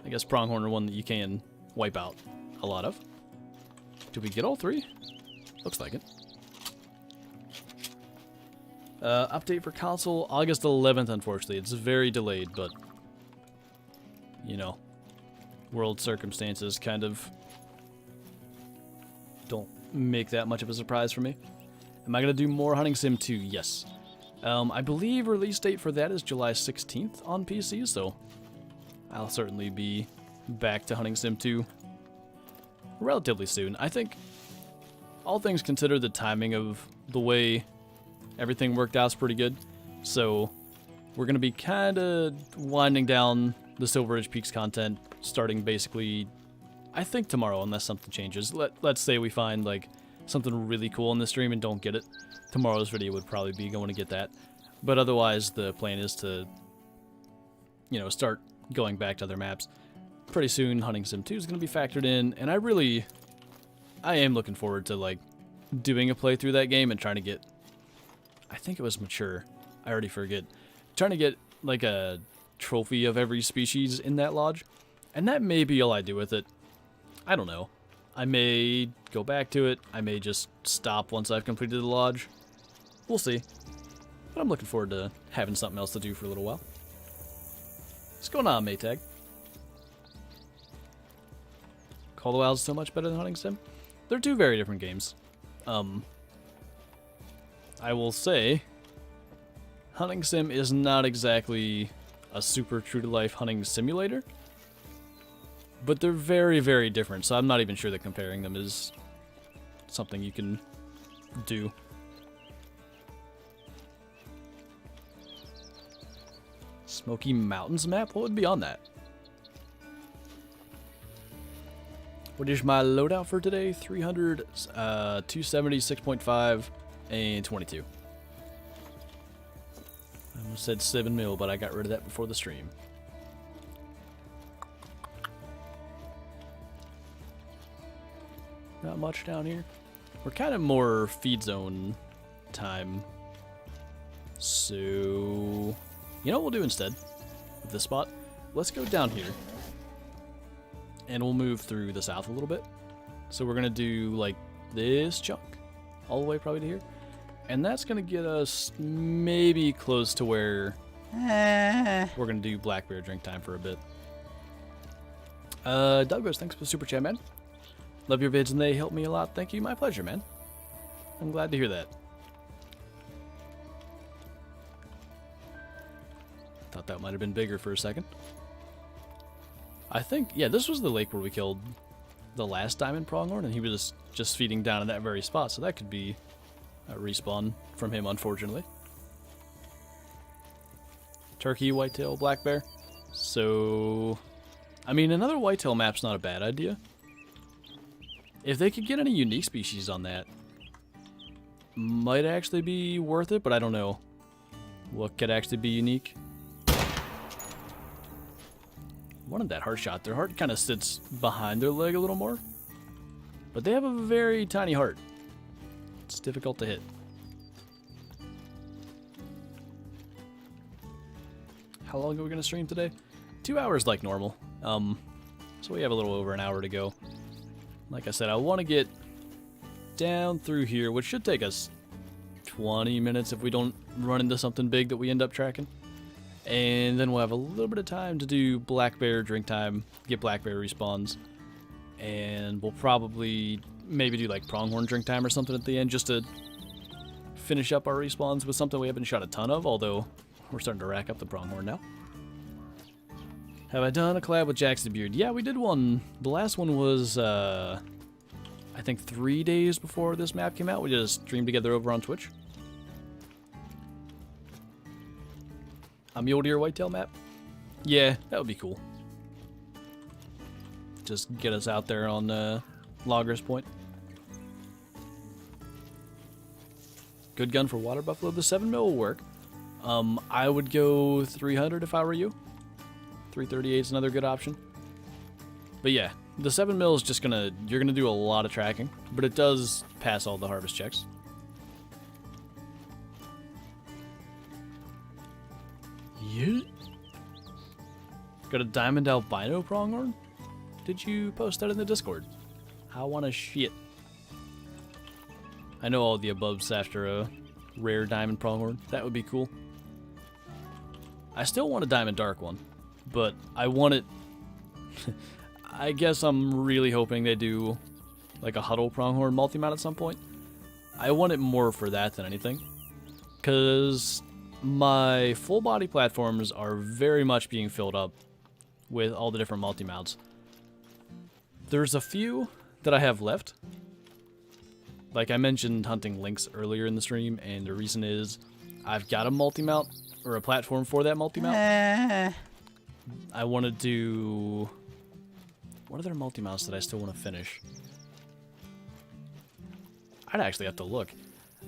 Speaker 1: I guess Pronghorn are one that you can wipe out a lot of. Did we get all 3? Looks like it. Update for console, August 11th, unfortunately. It's very delayed, but, you know, world circumstances kind of don't make that much of a surprise for me. Am I going to do more Hunting Sim 2? Yes. I believe release date for that is July 16th on PC, so I'll certainly be back to Hunting Sim 2 relatively soon. I think, all things considered, the timing of the way everything worked out is pretty good. So we're going to be kind of winding down the Silver Ridge Peaks content starting basically, I think, tomorrow, unless something changes. Let's say we find like something really cool in the stream and don't get it. Tomorrow's video would probably be going to get that. But otherwise, the plan is to, you know, start going back to other maps. Pretty soon, Hunting Sim 2 is going to be factored in, and I am looking forward to, like, doing a playthrough of that game and trying to get, I think it was mature, I already forget, trying to get, like, a trophy of every species in that lodge, and that may be all I do with it. I don't know. I may go back to it, I may just stop once I've completed the lodge. We'll see. But I'm looking forward to having something else to do for a little while. What's going on, Maytag? Call the Wild is so much better than Hunting Sim? They're two very different games. I will say, Hunting Sim is not exactly a super true-to-life hunting simulator, but they're very, very different, so I'm not even sure that comparing them is something you can do. Smoky Mountains map? What would be on that? What is my loadout for today? 300, 270, 6.5, and 22. I almost said 7 mil, but I got rid of that before the stream. Not much down here. We're kind of more feed zone time. So, you know what we'll do instead of this spot? Let's go down here. And we'll move through the south a little bit. So we're going to do like this chunk all the way probably to here. And that's going to get us maybe close to where we're going to do Black Bear drink time for a bit. Douglas, thanks for the super chat, man. Love your vids and they help me a lot. Thank you. My pleasure, man. I'm glad to hear that. Thought that might have been bigger for a second. I think, yeah, this was the lake where we killed the last diamond pronghorn, and he was just feeding down in that very spot, so that could be a respawn from him, unfortunately. Turkey, whitetail, black bear. So, I mean, another whitetail map's not a bad idea. If they could get any unique species on that, might actually be worth it, but I don't know what could actually be unique. Wanted that heart shot. Their heart kind of sits behind their leg a little more, but they have a very tiny heart. It's difficult to hit. How long are we gonna stream today? 2 hours like normal. So we have a little over an hour to go. Like I said, I want to get down through here, which should take us 20 minutes if we don't run into something big that we end up tracking. And then we'll have a little bit of time to do black bear drink time, get black bear respawns, and we'll probably maybe do like pronghorn drink time or something at the end just to finish up our respawns with something we haven't shot a ton of, although we're starting to rack up the pronghorn now. Have I done a collab with Jackson Beard? Yeah, we did one. The last one was, I think 3 days before this map came out. We did a stream together over on Twitch. A mule deer whitetail map? Yeah, that would be cool. Just get us out there on Loggers Point. Good gun for water buffalo. The 7 mil will work. I would go 300 if I were you. 338 is another good option. But yeah, the 7 mil is just you're gonna do a lot of tracking, but it does pass all the harvest checks. Yeah. Got a diamond albino pronghorn? Did you post that in the Discord? I wanna shit. I know all the aboves after rare diamond pronghorn. That would be cool. I still want a diamond dark one, but I want it... I guess I'm really hoping they do like a huddle pronghorn multi-mount at some point. I want it more for that than anything, because my full body platforms are very much being filled up with all the different multi-mounts. There's a few that I have left. Like I mentioned hunting lynx earlier in the stream, and the reason is I've got a multi-mount, or a platform for that multi-mount. I want to do... What other multi-mounts that I still want to finish? I'd actually have to look.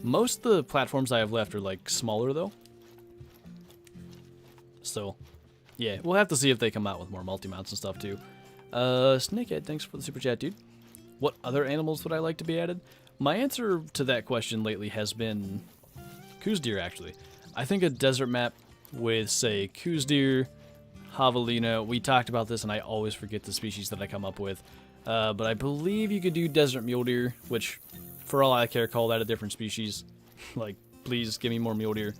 Speaker 1: Most of the platforms I have left are like smaller though. So, yeah, we'll have to see if they come out with more multi-mounts and stuff too. Snakehead, thanks for the super chat, dude. What other animals would I like to be added? My answer to that question lately has been coos deer, actually. I think a desert map with, say, coos deer, javelina. We talked about this, and I always forget the species that I come up with. But I believe you could do desert mule deer, which, for all I care, call that a different species. Like, please give me more mule deer.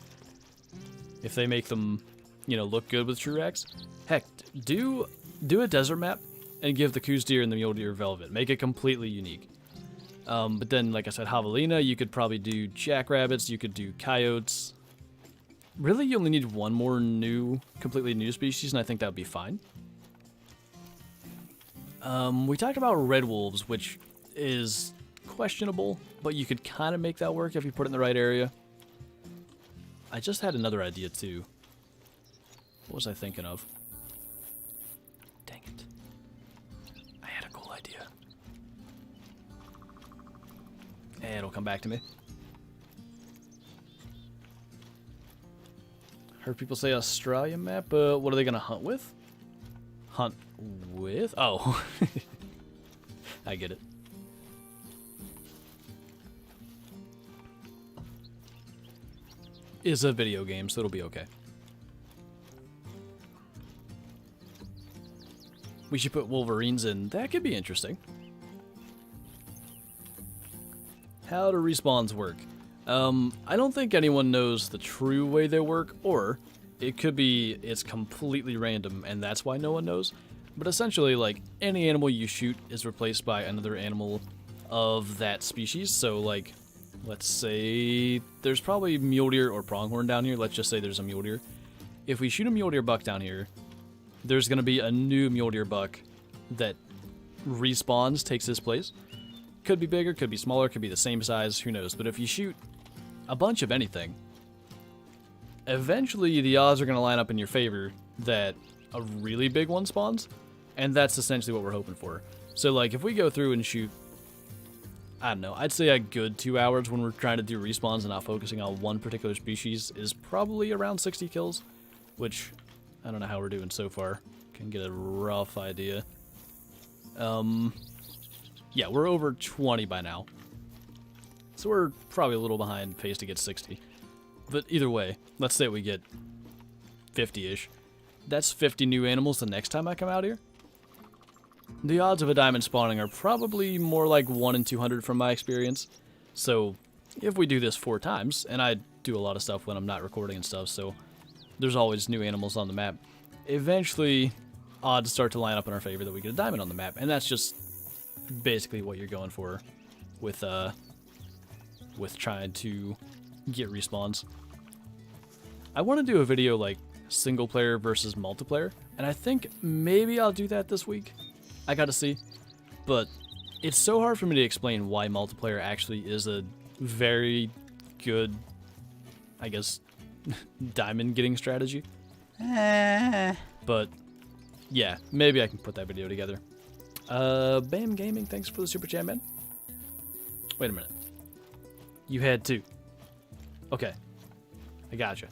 Speaker 1: If they make them, you know, look good with true X. Heck, do a desert map and give the coos deer and the mule deer velvet. Make it completely unique. But then, like I said, javelina, you could probably do jackrabbits, you could do coyotes. Really, you only need one more completely new species, and I think that would be fine. We talked about red wolves, which is questionable, but you could kind of make that work if you put it in the right area. I just had another idea, too. What was I thinking of? Dang it. I had a cool idea. And it'll come back to me. Heard people say Australia map, but what are they going to hunt with? Hunt with? Oh. I get it. It's a video game, so it'll be okay. We should put wolverines in. That could be interesting. How do respawns work? I don't think anyone knows the true way they work, or it could be it's completely random and that's why no one knows. But essentially, like, any animal you shoot is replaced by another animal of that species. So, like, let's say there's probably mule deer or pronghorn down here. Let's just say there's a mule deer. If we shoot a mule deer buck down here, there's going to be a new mule deer buck that respawns, takes his place. Could be bigger, could be smaller, could be the same size, who knows. But if you shoot a bunch of anything, eventually the odds are going to line up in your favor that a really big one spawns, and that's essentially what we're hoping for. So, like, if we go through and shoot, I don't know, I'd say a good 2 hours when we're trying to do respawns and not focusing on one particular species is probably around 60 kills, which I don't know how we're doing so far. Can get a rough idea. Yeah, we're over 20 by now. So we're probably a little behind pace to get 60. But either way, let's say we get 50-ish. That's 50 new animals the next time I come out here. The odds of a diamond spawning are probably more like 1 in 200 from my experience. So if we do this 4 times, and I do a lot of stuff when I'm not recording and stuff, so there's always new animals on the map, eventually odds start to line up in our favor that we get a diamond on the map. And that's just basically what you're going for with trying to get respawns. I want to do a video like single player versus multiplayer, and I think maybe I'll do that this week. I gotta see. But it's so hard for me to explain why multiplayer actually is a very good, I guess, diamond getting strategy. But yeah, maybe I can put that video together. Bam Gaming, thanks for the super chat, man. Wait a minute. You had 2. Okay. I gotcha.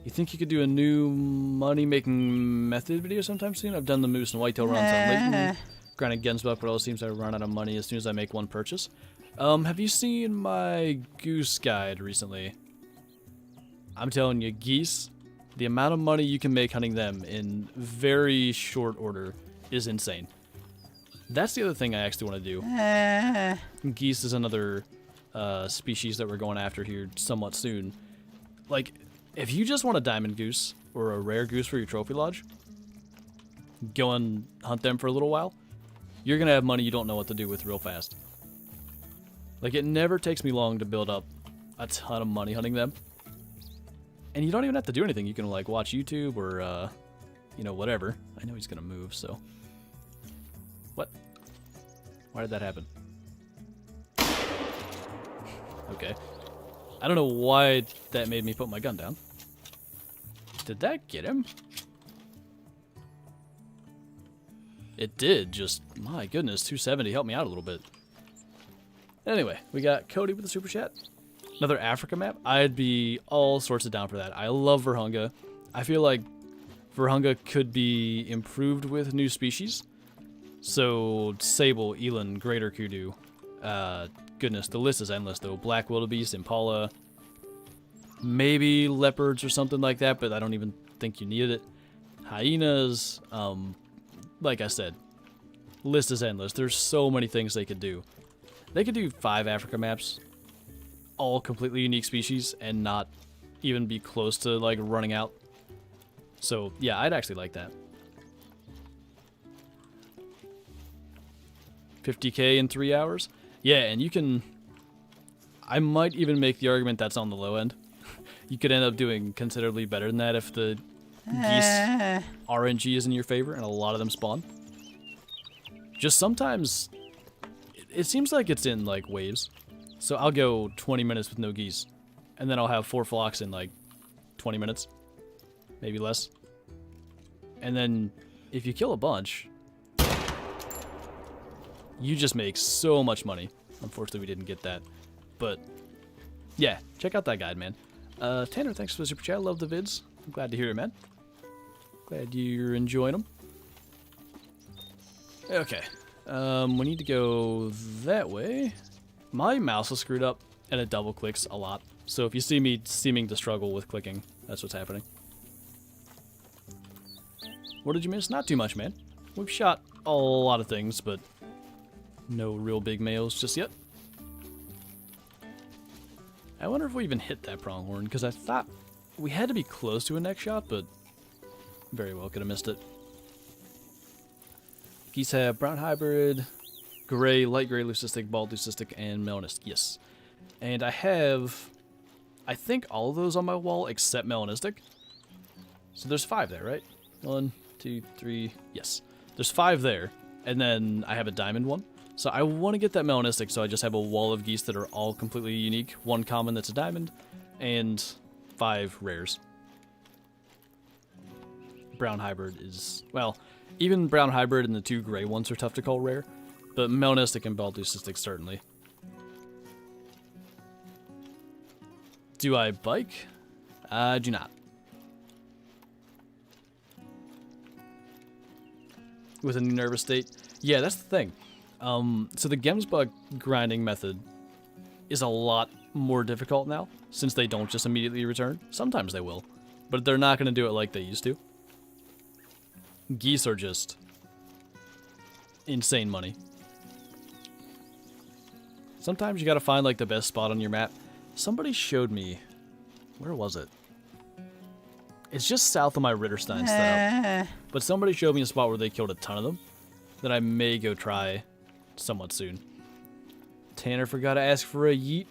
Speaker 1: You think you could do a new money-making method video sometime soon? I've done the moose and whitetail runs on Layton. Granted, Gensbuck, but it seems I run out of money as soon as I make one purchase. Have you seen my goose guide recently? I'm telling you, geese, the amount of money you can make hunting them in very short order is insane. That's the other thing I actually want to do. Geese is another species that we're going after here somewhat soon. Like, if you just want a diamond goose or a rare goose for your trophy lodge, go and hunt them for a little while. You're going to have money you don't know what to do with real fast. Like, it never takes me long to build up a ton of money hunting them. And you don't even have to do anything. You can, like, watch YouTube or, you know, whatever. I know he's going to move, so. What? Why did that happen? Okay. I don't know why that made me put my gun down. Did that get him? It did, just, my goodness, 270 helped me out a little bit. Anyway, we got Cody with the super chat. Another Africa map. I'd be all sorts of down for that. I love Virunga. I feel like Virunga could be improved with new species. So, Sable, Eland, Greater Kudu. Goodness, the list is endless though. Black wildebeest, Impala. Maybe leopards or something like that, but I don't even think you needed it. Hyenas. Like I said, list is endless. There's so many things they could do. They could do 5 Africa maps, all completely unique species, and not even be close to, like, running out. So, yeah, I'd actually like that. 50k in 3 hours? Yeah, and you can... I might even make the argument that's on the low end. You could end up doing considerably better than that if the geese RNG is in your favor and a lot of them spawn. Just sometimes... It seems like it's in, like, waves. So I'll go 20 minutes with no geese. And then I'll have 4 flocks in, like, 20 minutes. Maybe less. And then, if you kill a bunch, you just make so much money. Unfortunately, we didn't get that. But, yeah, check out that guide, man. Tanner, thanks for the super chat. Love the vids. I'm glad to hear it, man. Glad you're enjoying them. Okay. We need to go that way. My mouse is screwed up, and it double clicks a lot. So if you see me seeming to struggle with clicking, that's what's happening. What did you miss? Not too much, man. We've shot a lot of things, but no real big males just yet. I wonder if we even hit that pronghorn, because I thought we had to be close to a neck shot, but very well could have missed it. Geese have brown hybrid, gray, light gray leucistic, bald leucistic, and melanistic. Yes. And I have, I think, all of those on my wall except melanistic. So there's 5 there, right? 1, 2, 3, yes. There's 5 there, and then I have a diamond one. So I want to get that melanistic, so I just have a wall of geese that are all completely unique. 1 common that's a diamond, and 5 rares. Brown hybrid is, well, even brown hybrid and the 2 gray ones are tough to call rare, but melanistic and bald leucistic certainly. Do I bike? I do not. With a nervous state? Yeah, that's the thing. So the Gemsbug grinding method is a lot more difficult now, since they don't just immediately return. Sometimes they will, but they're not going to do it like they used to. Geese are just insane money. Sometimes you gotta find, like, the best spot on your map. Somebody showed me... Where was it? It's just south of my Ritterstein setup. But somebody showed me a spot where they killed a ton of them that I may go try somewhat soon. Tanner forgot to ask for a yeet.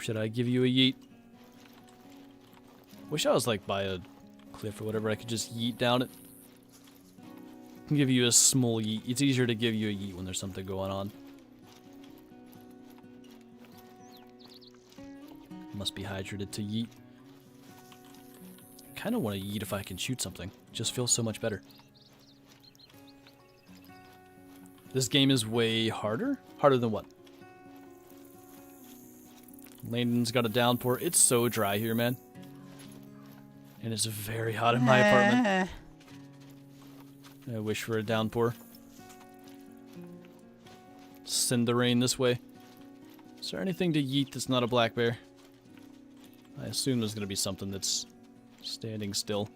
Speaker 1: Should I give you a yeet? Wish I was, like, by a cliff or whatever. I could just yeet down it. I can give you a small yeet. It's easier to give you a yeet when there's something going on. Must be hydrated to yeet. I kind of want to yeet if I can shoot something. Just feels so much better. This game is way harder? Harder than what? Landon's got a downpour. It's so dry here, man. And it's very hot in my apartment. I wish for a downpour. Send the rain this way. Is there anything to yeet that's not a black bear? I assume there's going to be something that's standing still.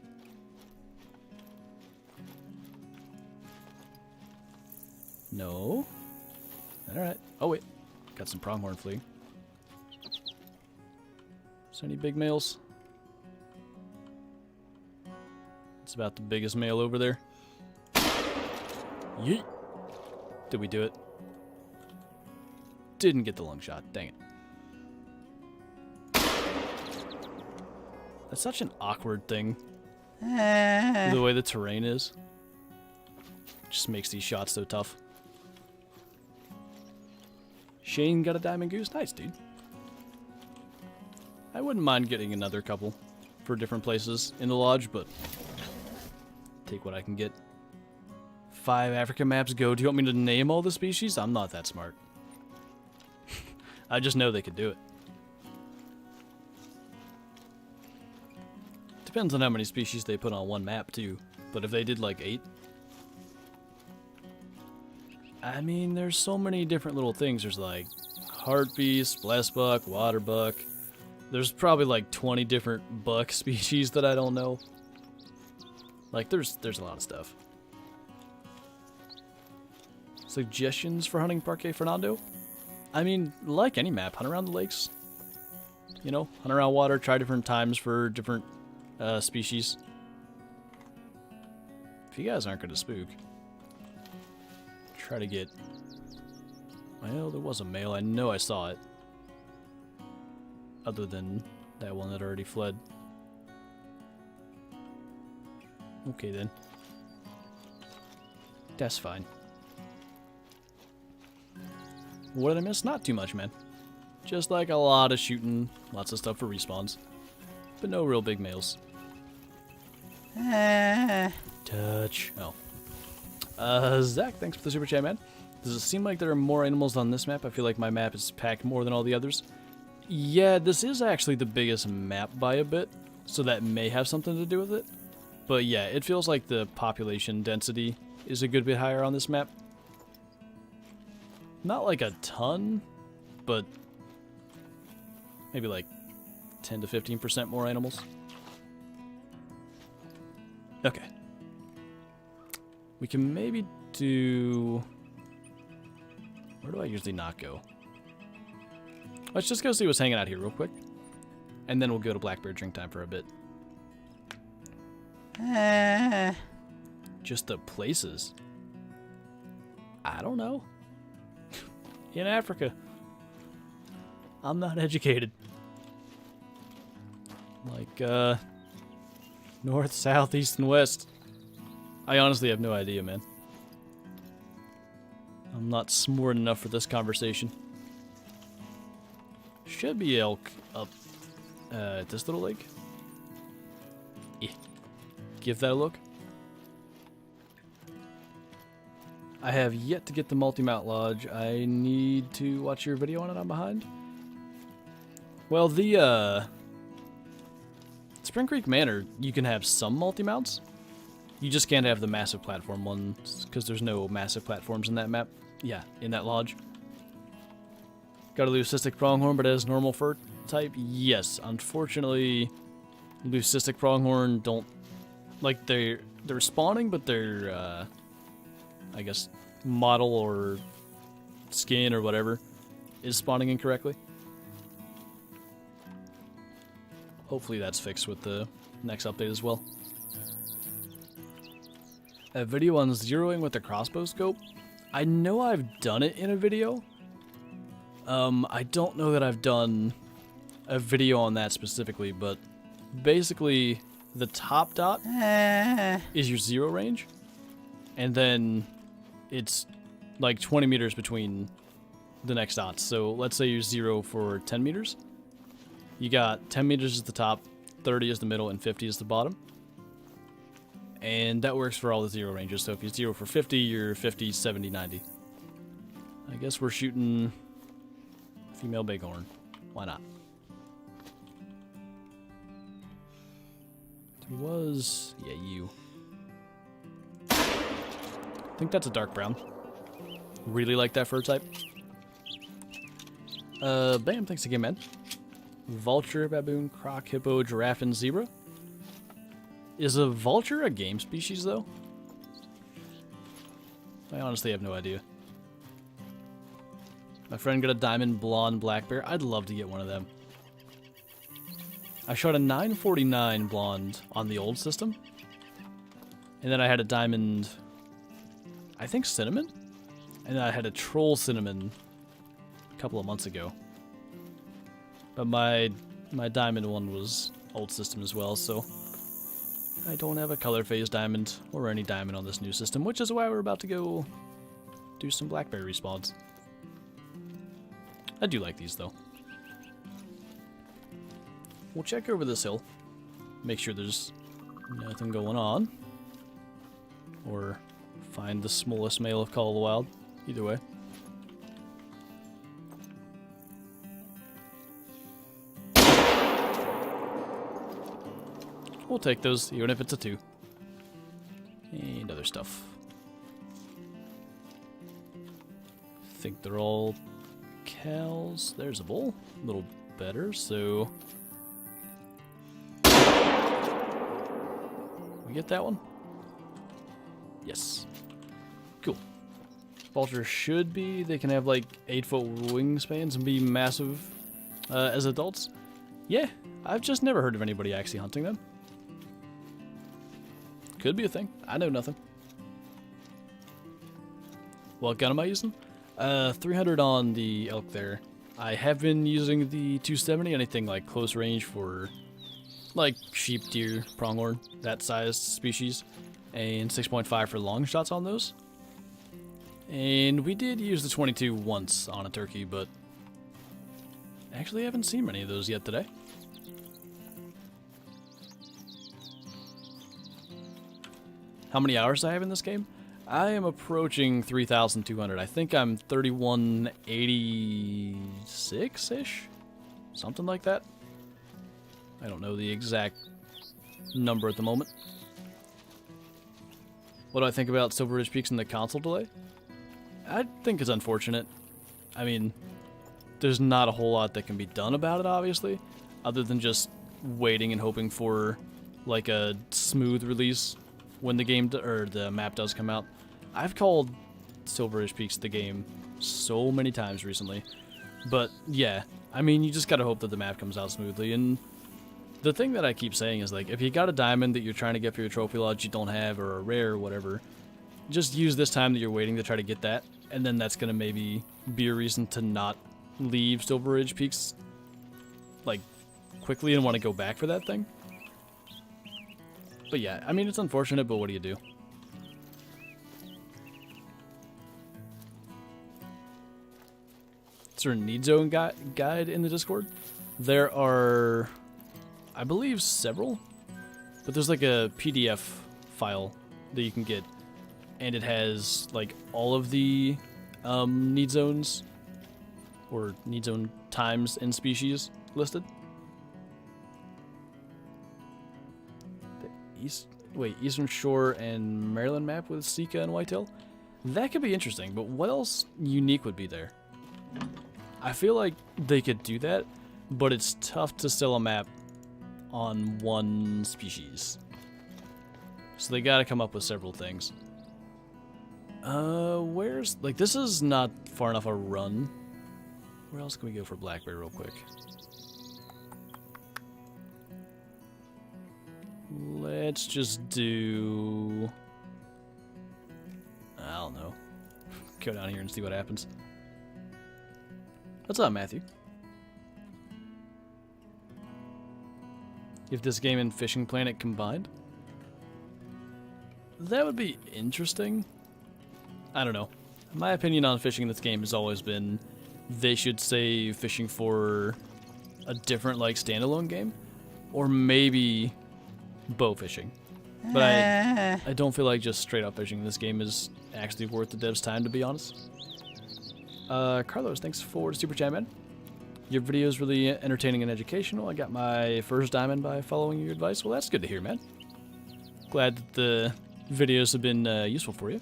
Speaker 1: No. Alright. Oh, wait. Got some pronghorn flea. Is there any big males? It's about the biggest male over there. Yeet! Did we do it? Didn't get the long shot. Dang it. That's such an awkward thing. The way the terrain is. Just makes these shots so tough. Shane got a diamond goose. Nice, dude. I wouldn't mind getting another couple for different places in the lodge, but take what I can get. 5 African maps go. Do you want me to name all the species? I'm not that smart. I just know they could do it. Depends on how many species they put on one map, too. But if they did like 8... I mean, there's so many different little things. There's like hartebeest, blessbuck, waterbuck. There's probably like 20 different buck species that I don't know. Like, there's a lot of stuff. Suggestions for hunting Parque Fernando? I mean, like any map, hunt around the lakes. You know, hunt around water, try different times for different species. If you guys aren't going to spook, try to get... Well, there was a male. I know I saw it. Other than that one that already fled. Okay, then. That's fine. What did I miss? Not too much, man. Just like a lot of shooting, lots of stuff for respawns. But no real big males. Touch. Oh. Zach, thanks for the super chat, man. Does it seem like there are more animals on this map? I feel like my map is packed more than all the others. Yeah, this is actually the biggest map by a bit, so that may have something to do with it. But yeah, it feels like the population density is a good bit higher on this map. Not like a ton, but maybe like 10 to 15% more animals. Okay. We can maybe do... Where do I usually not go? Let's just go see what's hanging out here real quick. And then we'll go to Blackbeard drink time for a bit. Just the places. I don't know. In Africa. I'm not educated. Like, north, south, east, and west. I honestly have no idea, man. I'm not smart enough for this conversation. Should be elk up at this little lake. Yeah. Give that a look. I have yet to get the multi-mount lodge. I need to watch your video on it. I'm behind. Well, the Spring Creek Manor, you can have some multi-mounts. You just can't have the massive platform ones because there's no massive platforms in that map. Yeah, in that lodge. Got a leucistic pronghorn, but it has normal fur type? Yes. Unfortunately, leucistic pronghorn don't... Like, they're spawning, but they're, I guess, model or skin or whatever is spawning incorrectly. Hopefully that's fixed with the next update as well. A video on zeroing with the crossbow scope? I know I've done it in a video. I don't know that I've done a video on that specifically, but basically the top dot is your zero range, and then it's like 20 meters between the next dots. So let's say you're 0 for 10 meters. You got 10 meters at the top, 30 is the middle, and 50 is the bottom. And that works for all the zero ranges. So if you're 0 for 50, you're 50, 70, 90. I guess we're shooting female bighorn. Why not? There was... Yeah, you. I think that's a dark brown. Really like that fur type. Bam, thanks again, man. Vulture, baboon, croc, hippo, giraffe, and zebra. Is a vulture a game species, though? I honestly have no idea. My friend got a diamond blonde black bear. I'd love to get one of them. I shot a 949 blonde on the old system. And then I had a diamond, I think cinnamon? And then I had a troll cinnamon a couple of months ago. But my diamond one was old system as well, so I don't have a color phase diamond or any diamond on this new system, which is why we're about to go do some blackberry respawns. I do like these though. We'll check over this hill, make sure there's nothing going on, or find the smallest male of Call of the Wild. Either way. We'll take those, even if it's a 2. And other stuff. Think they're all cows. There's a bull. A little better, so... We get that one? Yes. Cool. Vultures should be, they can have like 8-foot wingspans and be massive as adults. Yeah, I've just never heard of anybody actually hunting them. Could be a thing. I know nothing. What gun am I using? 300 on the elk there. I have been using the 270, anything like close range for like sheep, deer, pronghorn, that size species, and 6.5 for long shots on those. And we did use the 22 once on a turkey, but actually haven't seen many of those yet today. How many hours do I have in this game? I am approaching 3,200. I think I'm 3186-ish? Something like that. I don't know the exact number at the moment. What do I think about Silver Ridge Peaks and the console delay? I think it's unfortunate. I mean, there's not a whole lot that can be done about it, obviously, other than just waiting and hoping for like a smooth release when the game or the map does come out. I've called Silver Ridge Peaks the game so many times recently, but yeah, I mean, you just gotta hope that the map comes out smoothly. And the thing that I keep saying is, like, if you got a diamond that you're trying to get for your trophy lodge you don't have, or a rare or whatever, just use this time that you're waiting to try to get that, and then that's gonna maybe be a reason to not leave Silver Ridge Peaks like quickly and want to go back for that thing. But yeah, I mean, it's unfortunate, but what do you do? Is there a need zone guide in the Discord? There are, I believe, several, but there's like a PDF file that you can get, and it has like all of the need zones or need zone times and species listed. Eastern Shore and Maryland map with Sika and Whitetail? That could be interesting, but what else unique would be there? I feel like they could do that, but it's tough to sell a map on one species. So they gotta come up with several things. Where's... Like, this is not far enough a run. Where else can we go for blackberry real quick? Let's just do... I don't know. Go down here and see what happens. What's up, Matthew? If this game and Fishing Planet combined? That would be interesting. I don't know. My opinion on fishing in this game has always been they should save fishing for a different, like, standalone game. Or maybe bow fishing. But I don't feel like just straight up fishing in this game is actually worth the devs' time, to be honest. Carlos, thanks for the super chat, man. Your video is really entertaining and educational. I got my first diamond by following your advice. Well, that's good to hear, man. Glad that the videos have been useful for you.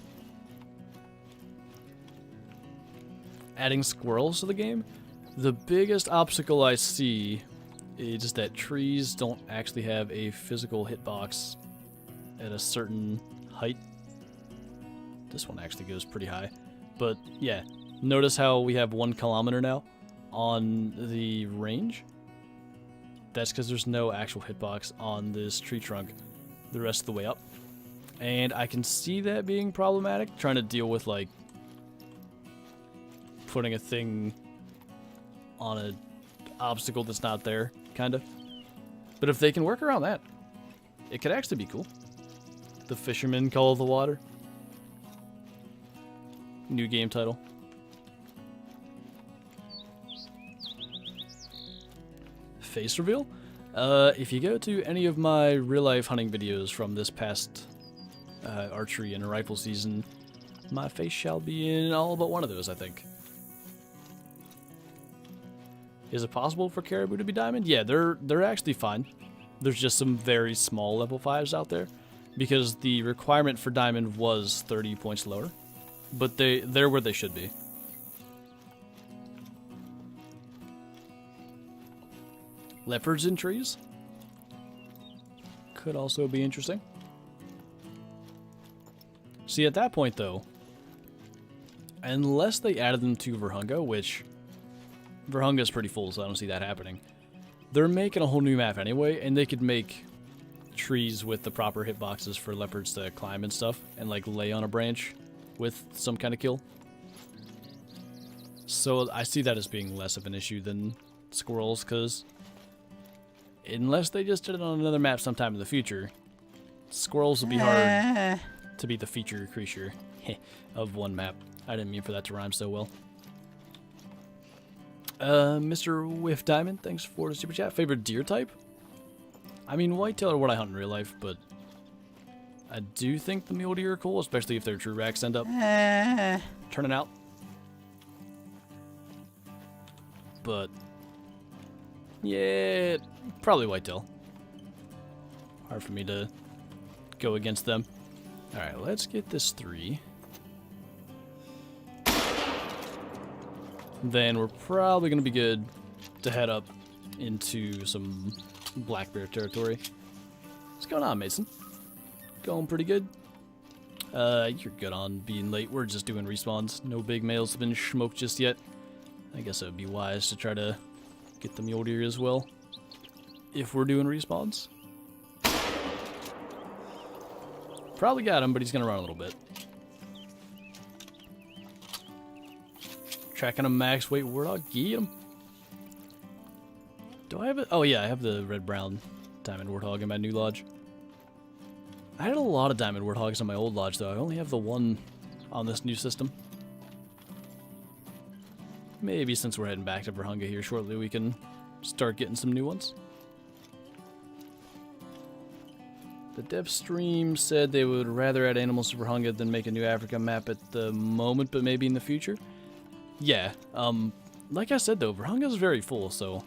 Speaker 1: Adding squirrels to the game? The biggest obstacle I see is that trees don't actually have a physical hitbox at a certain height. This one actually goes pretty high. But yeah, Notice how we have 1 kilometer now on the range? That's because there's no actual hitbox on this tree trunk the rest of the way up. And I can see that being problematic, trying to deal with, like, putting a thing on an obstacle that's not there, kind of. But if they can work around that, it could actually be cool. The Fisherman Call of the Water. New game title. Face reveal? If you go to any of my real-life hunting videos from this past archery and rifle season, my face shall be in all but one of those, I think. Is it possible for caribou to be diamond? Yeah, they're actually fine. There's just some very small level 5s out there, because the requirement for diamond was 30 points lower, but they're where they should be. Leopards in trees could also be interesting. See, at that point, though, unless they added them to Virunga, which Virunga's pretty full, so I don't see that happening. They're making a whole new map anyway, and they could make trees with the proper hitboxes for leopards to climb and stuff, and like lay on a branch with some kind of kill. So I see that as being less of an issue than squirrels, because unless they just did it on another map sometime in the future, squirrels will be hard to be the feature creature of one map. I didn't mean for that to rhyme so well. Mr. Whiff Diamond, thanks for the super chat. Favorite deer type? I mean, whitetail are what I hunt in real life, but I do think the mule deer are cool, especially if their true racks end up turning out. But yeah, probably whitetail. Hard for me to go against them. Alright, let's get this 3. Then we're probably going to be good to head up into some black bear territory. What's going on, Mason? Going pretty good? You're good on being late. We're just doing respawns. No big males have been smoked just yet. I guess it would be wise to try to get the mule deer as well, if we're doing respawns. Probably got him, but he's going to run a little bit. Tracking a max weight warthog. Get him. Do I have it? Oh yeah, I have the red-brown diamond warthog in my new lodge. I had a lot of diamond warthogs on my old lodge, though. I only have the one on this new system. Maybe since we're heading back to Virunga here shortly, we can start getting some new ones. The dev stream said they would rather add animals to Virunga than make a new Africa map at the moment, but maybe in the future. Yeah, like I said though, Virunga's very full, so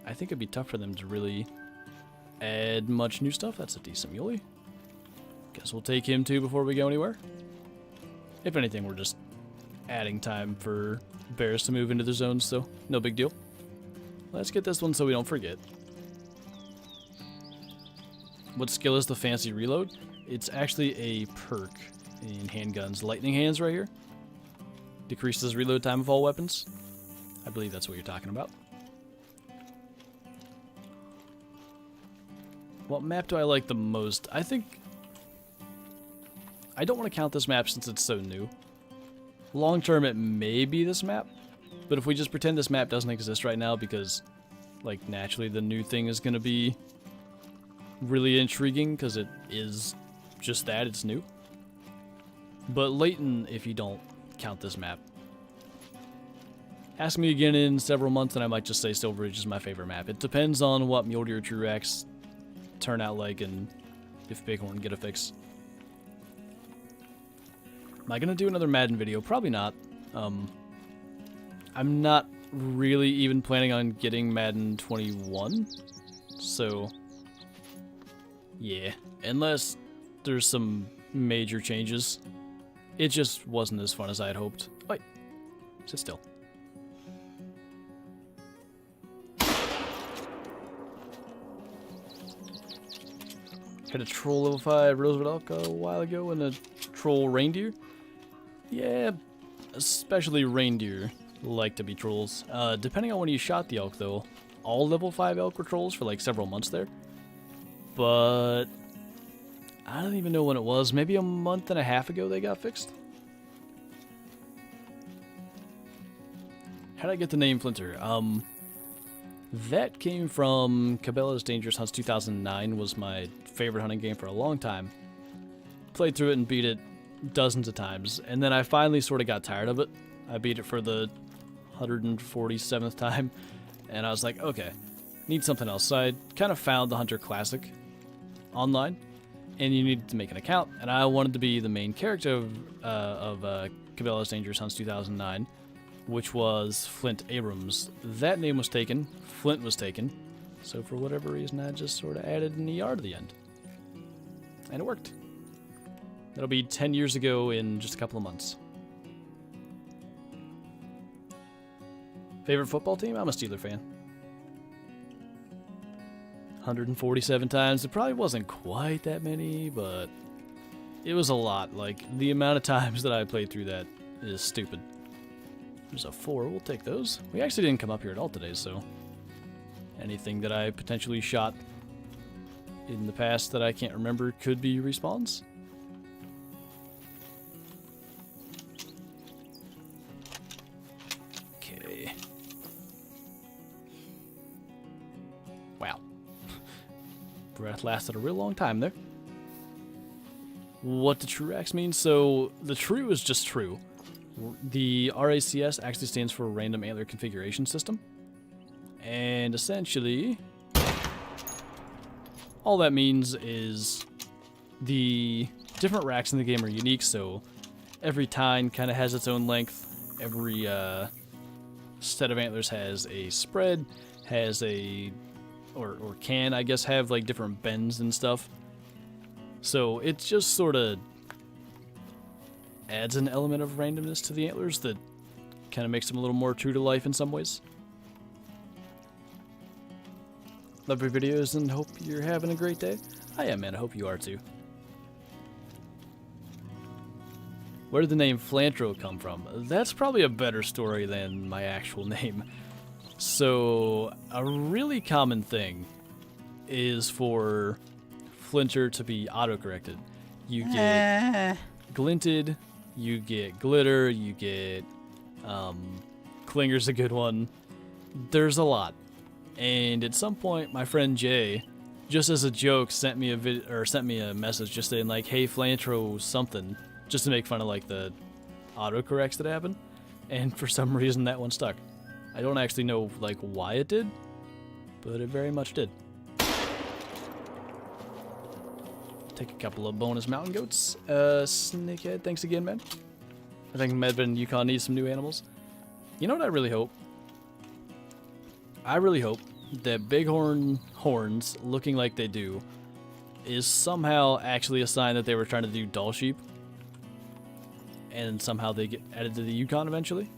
Speaker 1: I think it'd be tough for them to really add much new stuff. That's a decent muley. Guess we'll take him too before we go anywhere. If anything, we're just adding time for bears to move into the zones, so no big deal. Let's get this one so we don't forget. What skill is the fancy reload? It's actually a perk in handguns. Lightning hands right here. Decreases reload time of all weapons. I believe that's what you're talking about. What map do I like the most? I think I don't want to count this map since it's so new. Long term, it may be this map, but if we just pretend this map doesn't exist right now because, like, naturally the new thing is going to be really intriguing because it is just that, it's new. But Leighton, if you don't count this map. Ask me again in several months and I might just say Silver Ridge is my favorite map. It depends on what Mule Deer True Racks turn out like and if Bighorn get a fix. Am I going to do another Madden video? Probably not. I'm not really even planning on getting Madden 21. So, yeah. Unless there's some major changes. It just wasn't as fun as I had hoped. Wait. Sit still. Had a troll level 5 Rosewood Elk a while ago and a troll reindeer. Yeah, especially reindeer, like to be trolls. Depending on when you shot the elk, though, all level 5 elk were trolls for like several months there. But I don't even know when it was. Maybe a month and a half ago they got fixed. How did I get the name Flinter? That came from Cabela's Dangerous Hunts 2009, was my favorite hunting game for a long time. Played through it and beat it dozens of times, and then I finally sort of got tired of it. I beat it for the 147th time, and I was like, okay, need something else. So I kind of found the Hunter Classic online, and you needed to make an account, and I wanted to be the main character of Cabela's Dangerous Hunts 2009, which was Flint Abrams. That name was taken, Flint was taken, so for whatever reason I just sort of added an ER to the end. And it worked. That'll be 10 years ago in just a couple of months. Favorite football team? I'm a Steeler fan. 147 times. It probably wasn't quite that many, but it was a lot. Like, the amount of times that I played through that is stupid. There's a 4. We'll take those. We actually didn't come up here at all today, so anything that I potentially shot in the past that I can't remember could be respawns. Okay. Wow. Breath lasted a real long time there. What the true X means? So the true is just true. The RACS actually stands for Random Antler Configuration System. And essentially, all that means is the different racks in the game are unique, so every tine kind of has its own length. Every set of antlers has a spread, has a, or can, I guess, have like different bends and stuff. So it just sort of adds an element of randomness to the antlers that kind of makes them a little more true to life in some ways. Love your videos and hope you're having a great day. I am, man. I hope you are too. Where did the name Flantro come from? That's probably a better story than my actual name. So, a really common thing is for Flinter to be autocorrected. You get glinted, you get glitter, you get clinger's a good one. There's a lot. And at some point, my friend Jay, just as a joke, sent me a message just saying like, "Hey, Flantro something," just to make fun of like the autocorrects that happen. And for some reason, that one stuck. I don't actually know like why it did, but it very much did. Take a couple of bonus mountain goats. Snakehead, thanks again, man. I think Medved and Yukon need some new animals. You know what I really hope? I really hope that bighorn horns, looking like they do, is somehow actually a sign that they were trying to do doll sheep. And somehow they get added to the Yukon eventually.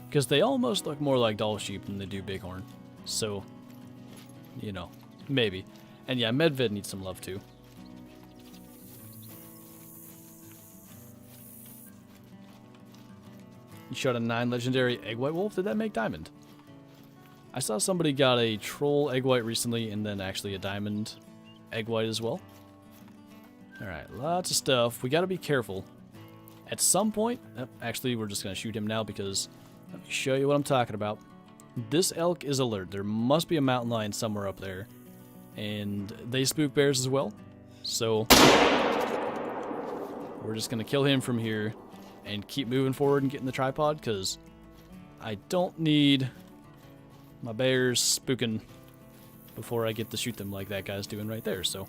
Speaker 1: Because they almost look more like doll sheep than they do bighorn. So, you know, maybe. And yeah, Medved needs some love too. You shot a 9 legendary egg white wolf? Did that make diamond? I saw somebody got a troll egg white recently and then actually a diamond egg white as well. Alright, lots of stuff. We gotta be careful. At some point, actually we're just gonna shoot him now because let me show you what I'm talking about. This elk is alert. There must be a mountain lion somewhere up there. And they spook bears as well. So we're just gonna kill him from here and keep moving forward and getting the tripod because I don't need my bears spooking before I get to shoot them like that guy's doing right there. So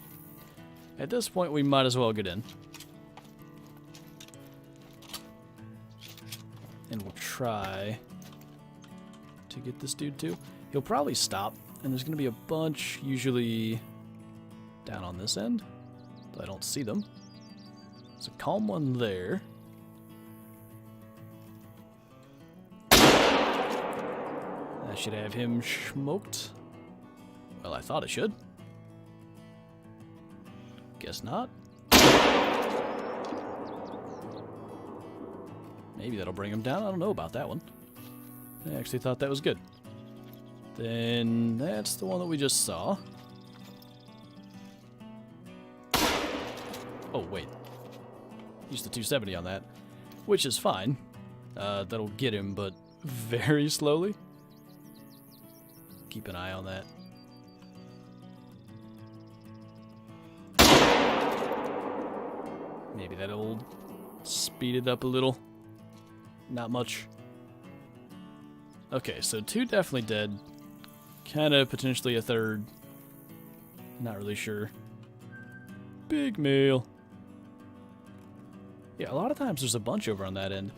Speaker 1: at this point we might as well get in. And we'll try to get this dude too. He'll probably stop, and there's going to be a bunch usually down on this end, but I don't see them. There's a calm one there. I should have him smoked. Well, I thought it should. Guess not. Maybe that'll bring him down. I don't know about that one. I actually thought that was good. Then that's the one that we just saw. Oh, wait. Used the 270 on that, which is fine. That'll get him, but very slowly. Keep an eye on that. Maybe that'll speed it up a little. Not much. Okay, so 2 definitely dead. Kind of potentially a 3rd. Not really sure. Big male. Yeah, a lot of times there's a bunch over on that end.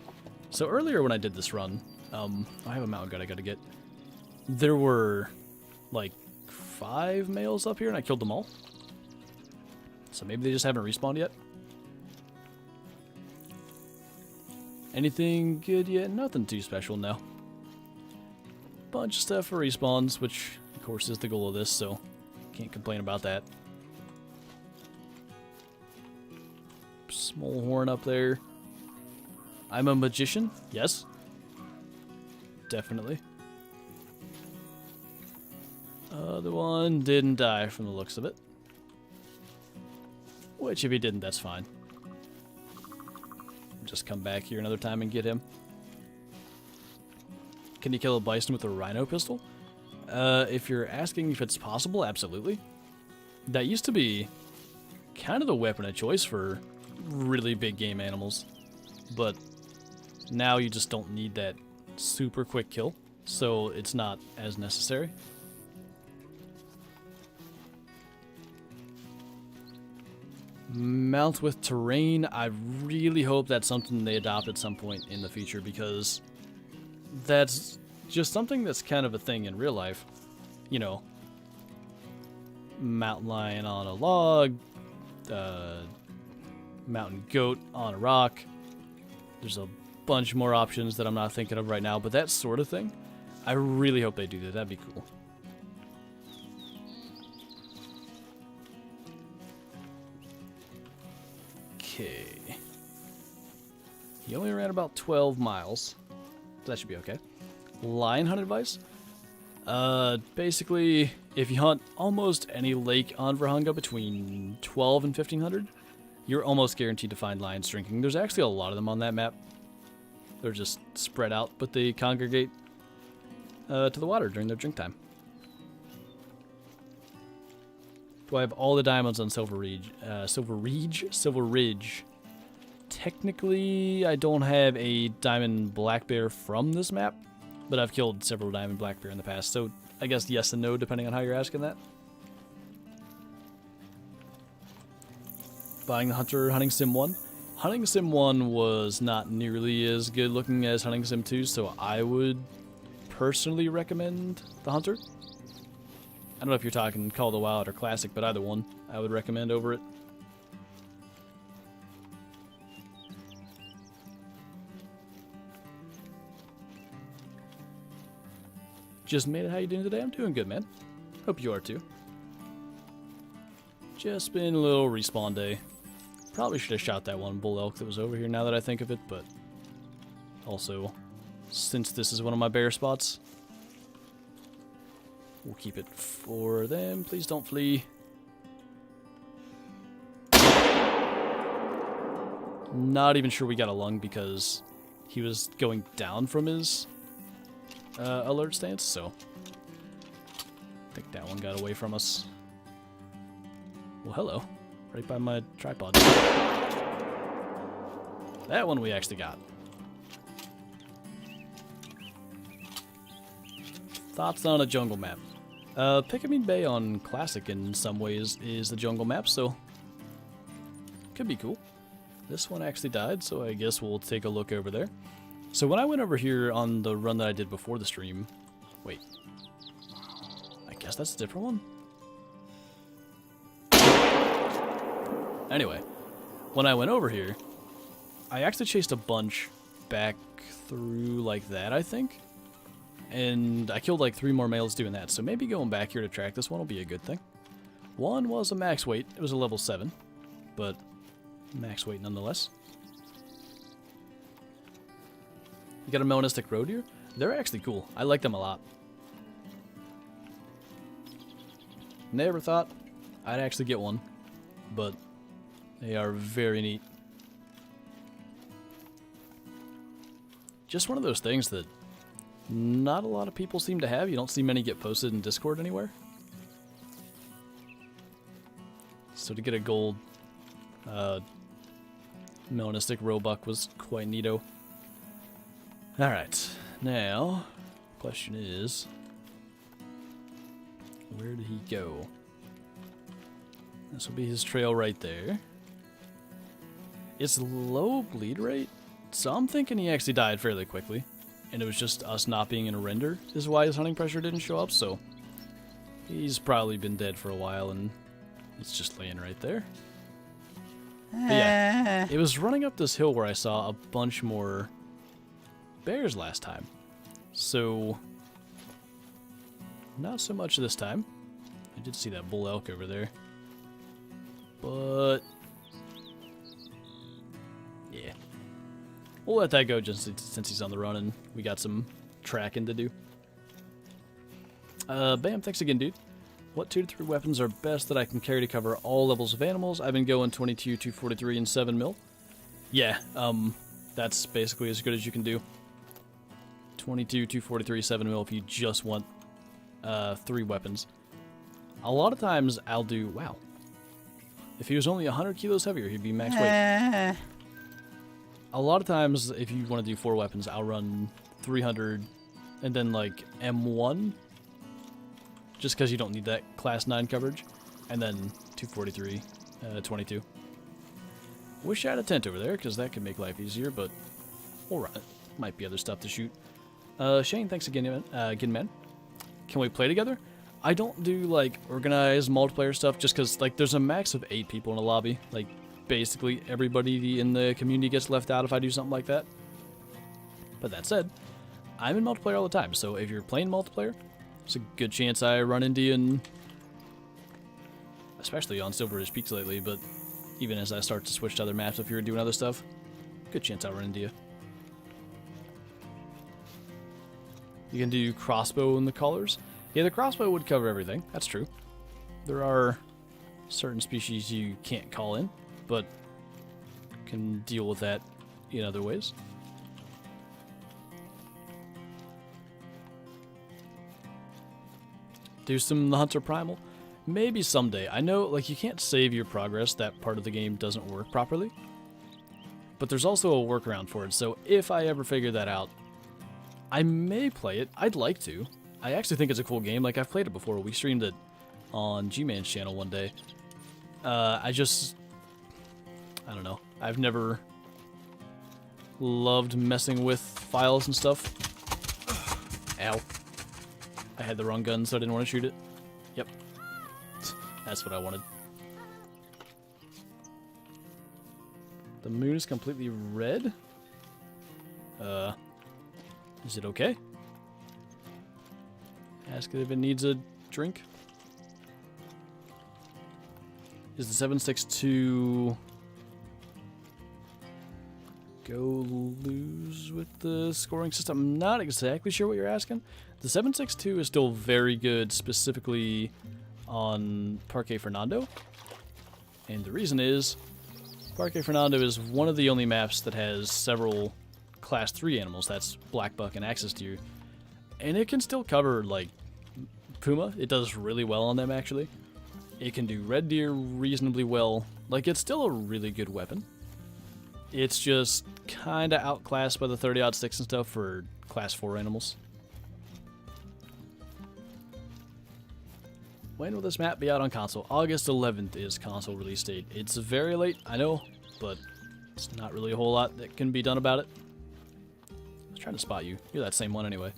Speaker 1: So earlier when I did this run, I have a mountain goat I gotta get. There were like 5 males up here and I killed them all. So maybe they just haven't respawned yet. Anything good yet? Nothing too special, no. Bunch of stuff for respawns, which of course is the goal of this, so can't complain about that. Small horn up there. I'm a magician? Yes. Definitely. The one didn't die from the looks of it. Which if he didn't, that's fine. Just come back here another time and get him. Can you kill a bison with a rhino pistol? If you're asking if it's possible, absolutely. That used to be kind of the weapon of choice for really big game animals. But now you just don't need that super quick kill, so it's not as necessary. Mount with terrain, I really hope that's something they adopt at some point in the future, because that's just something that's kind of a thing in real life. You know, mountain lion on a log, mountain goat on a rock. There's a bunch more options that I'm not thinking of right now, but that sort of thing, I really hope they do that. That'd be cool. Okay. He only ran about 12 miles. That should be okay. Lion hunt advice? Basically, if you hunt almost any lake on Virhunga between 12 and 1500, you're almost guaranteed to find lions drinking. There's actually a lot of them on that map. They're just spread out, but they congregate to the water during their drink time. Do I have all the diamonds on Silver Ridge? Silver Ridge. Technically, I don't have a diamond black bear from this map, but I've killed several diamond black bear in the past, so I guess yes and no, depending on how you're asking that. Buying the Hunter Hunting Sim 1. Hunting Sim 1 was not nearly as good looking as Hunting Sim 2, so I would personally recommend the Hunter. I don't know if you're talking Call of the Wild or Classic, but either one I would recommend over it. Just made it. How you doing today? I'm doing good, man. Hope you are too. Just been a little respawn day. Probably should have shot that one bull elk that was over here now that I think of it, but also, since this is one of my bear spots, we'll keep it for them. Please don't flee. Not even sure we got a lung because he was going down from his alert stance, so I think that one got away from us. Well, hello. Right by my tripod. That one we actually got. Thoughts on a jungle map? Pickamine Bay on Classic in some ways is the jungle map, so could be cool. This one actually died, so I guess we'll take a look over there. So when I went over here on the run that I did before the stream... Wait. I guess that's a different one? Anyway, when I went over here, I actually chased a bunch back through like that, I think. And I killed like 3 more males doing that, so maybe going back here to track this one will be a good thing. One was a max weight. It was a level 7, but max weight nonetheless. You got a melanistic roe deer? They're actually cool. I like them a lot. Never thought I'd actually get one, but they are very neat. Just one of those things that not a lot of people seem to have. You don't see many get posted in Discord anywhere. So to get a gold melanistic roebuck was quite neato. Alright, now, question is, where did he go? This will be his trail right there. It's low bleed rate, so I'm thinking he actually died fairly quickly. And it was just us not being in a render is why his hunting pressure didn't show up, so he's probably been dead for a while and it's just laying right there. But yeah, it was running up this hill where I saw a bunch more bears last time. So, not so much this time. I did see that bull elk over there. But, yeah. We'll let that go just since he's on the run and we got some tracking to do. Bam, thanks again, dude. What 2 to 3 weapons are best that I can carry to cover all levels of animals? I've been going 22, 243, and 7 mil. Yeah, that's basically as good as you can do. 22, 243, 7 mil if you just want 3 weapons. A lot of times I'll do, wow. If he was only 100 kilos heavier, he'd be max weight. A lot of times, if you want to do 4 weapons, I'll run 300 and then like M1. Just because you don't need that class 9 coverage. And then 243, 22. Wish I had a tent over there, because that could make life easier, but we'll run it. Might be other stuff to shoot. Shane, thanks again, man. Can we play together? I don't do, like, organized multiplayer stuff, just because, like, there's a max of 8 people in a lobby. Like, basically everybody in the community gets left out if I do something like that. But that said, I'm in multiplayer all the time, so if you're playing multiplayer, there's a good chance I run into you, and especially on Silver Ridge Peaks lately, but even as I start to switch to other maps, if you're doing other stuff, good chance I'll run into you. You can do crossbow in the colors. Yeah, the crossbow would cover everything. That's true. There are certain species you can't call in, but can deal with that in other ways. Do some The Hunter Primal? Maybe someday. I know, like, you can't save your progress. That part of the game doesn't work properly. But there's also a workaround for it, so if I ever figure that out, I may play it. I'd like to. I actually think it's a cool game. Like, I've played it before. We streamed it on G-Man's channel one day. I don't know. I've never loved messing with files and stuff. Ow. I had the wrong gun, so I didn't want to shoot it. Yep. That's what I wanted. The moon is completely red? Is it okay? Ask it if it needs a drink. Is the 762 go lose with the scoring system? I'm not exactly sure what you're asking. The 762 is still very good, specifically on Parque Fernando. And the reason is, Parque Fernando is one of the only maps that has several Class 3 animals. That's black buck and axis deer. And it can still cover, like, puma. It does really well on them, actually. It can do red deer reasonably well. Like, it's still a really good weapon. It's just kind of outclassed by the 30-06 and stuff for Class 4 animals. When will this map be out on console? August 11th is console release date. It's very late, I know, but it's not really a whole lot that can be done about it. I was trying to spot you. You're that same one anyway.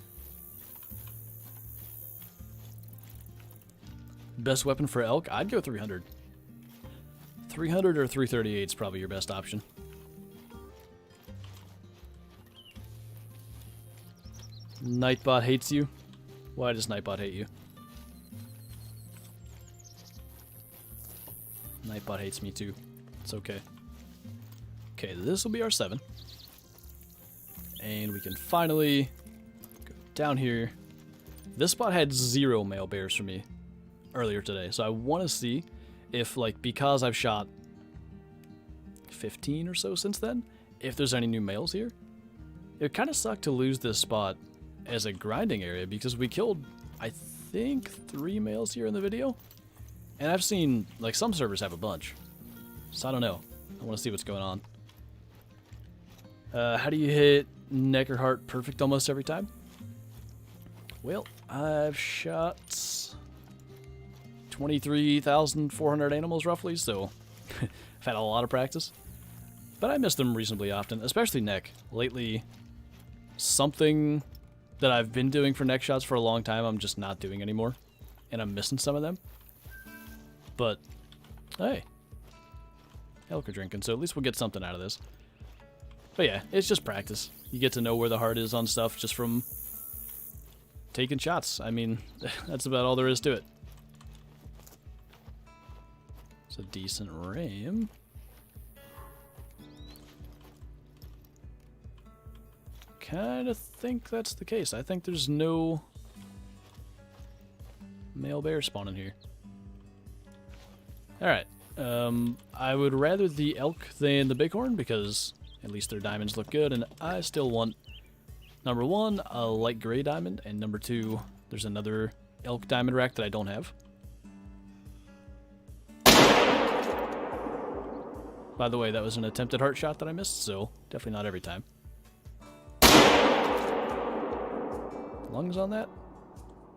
Speaker 1: Best weapon for elk? I'd go 300. 300 or 338 is probably your best option. Nightbot hates you? Why does Nightbot hate you? Nightbot hates me too. It's okay. Okay, this will be our 7. And we can finally go down here. This spot had 0 male bears for me earlier today. So I want to see if, like, because I've shot 15 or so since then, if there's any new males here. It kind of sucked to lose this spot as a grinding area because we killed, I think, 3 males here in the video. And I've seen, like, some servers have a bunch. So I don't know. I want to see what's going on. How do you hit neck or heart perfect almost every time? Well, I've shot 23,400 animals roughly, so I've had a lot of practice. But I miss them reasonably often, especially neck. Lately, something that I've been doing for neck shots for a long time, I'm just not doing anymore. And I'm missing some of them. But, hey. Elk are drinking, so at least we'll get something out of this. But yeah, it's just practice. You get to know where the heart is on stuff just from taking shots. I mean, that's about all there is to it. It's a decent ram. Kind of think that's the case. I think there's no male bear spawning here. Alright. I would rather the elk than the bighorn because at least their diamonds look good, and I still want, number 1, a light gray diamond, and number 2, there's another elk diamond rack that I don't have. By the way, that was an attempted heart shot that I missed, so definitely not every time. Lungs on that?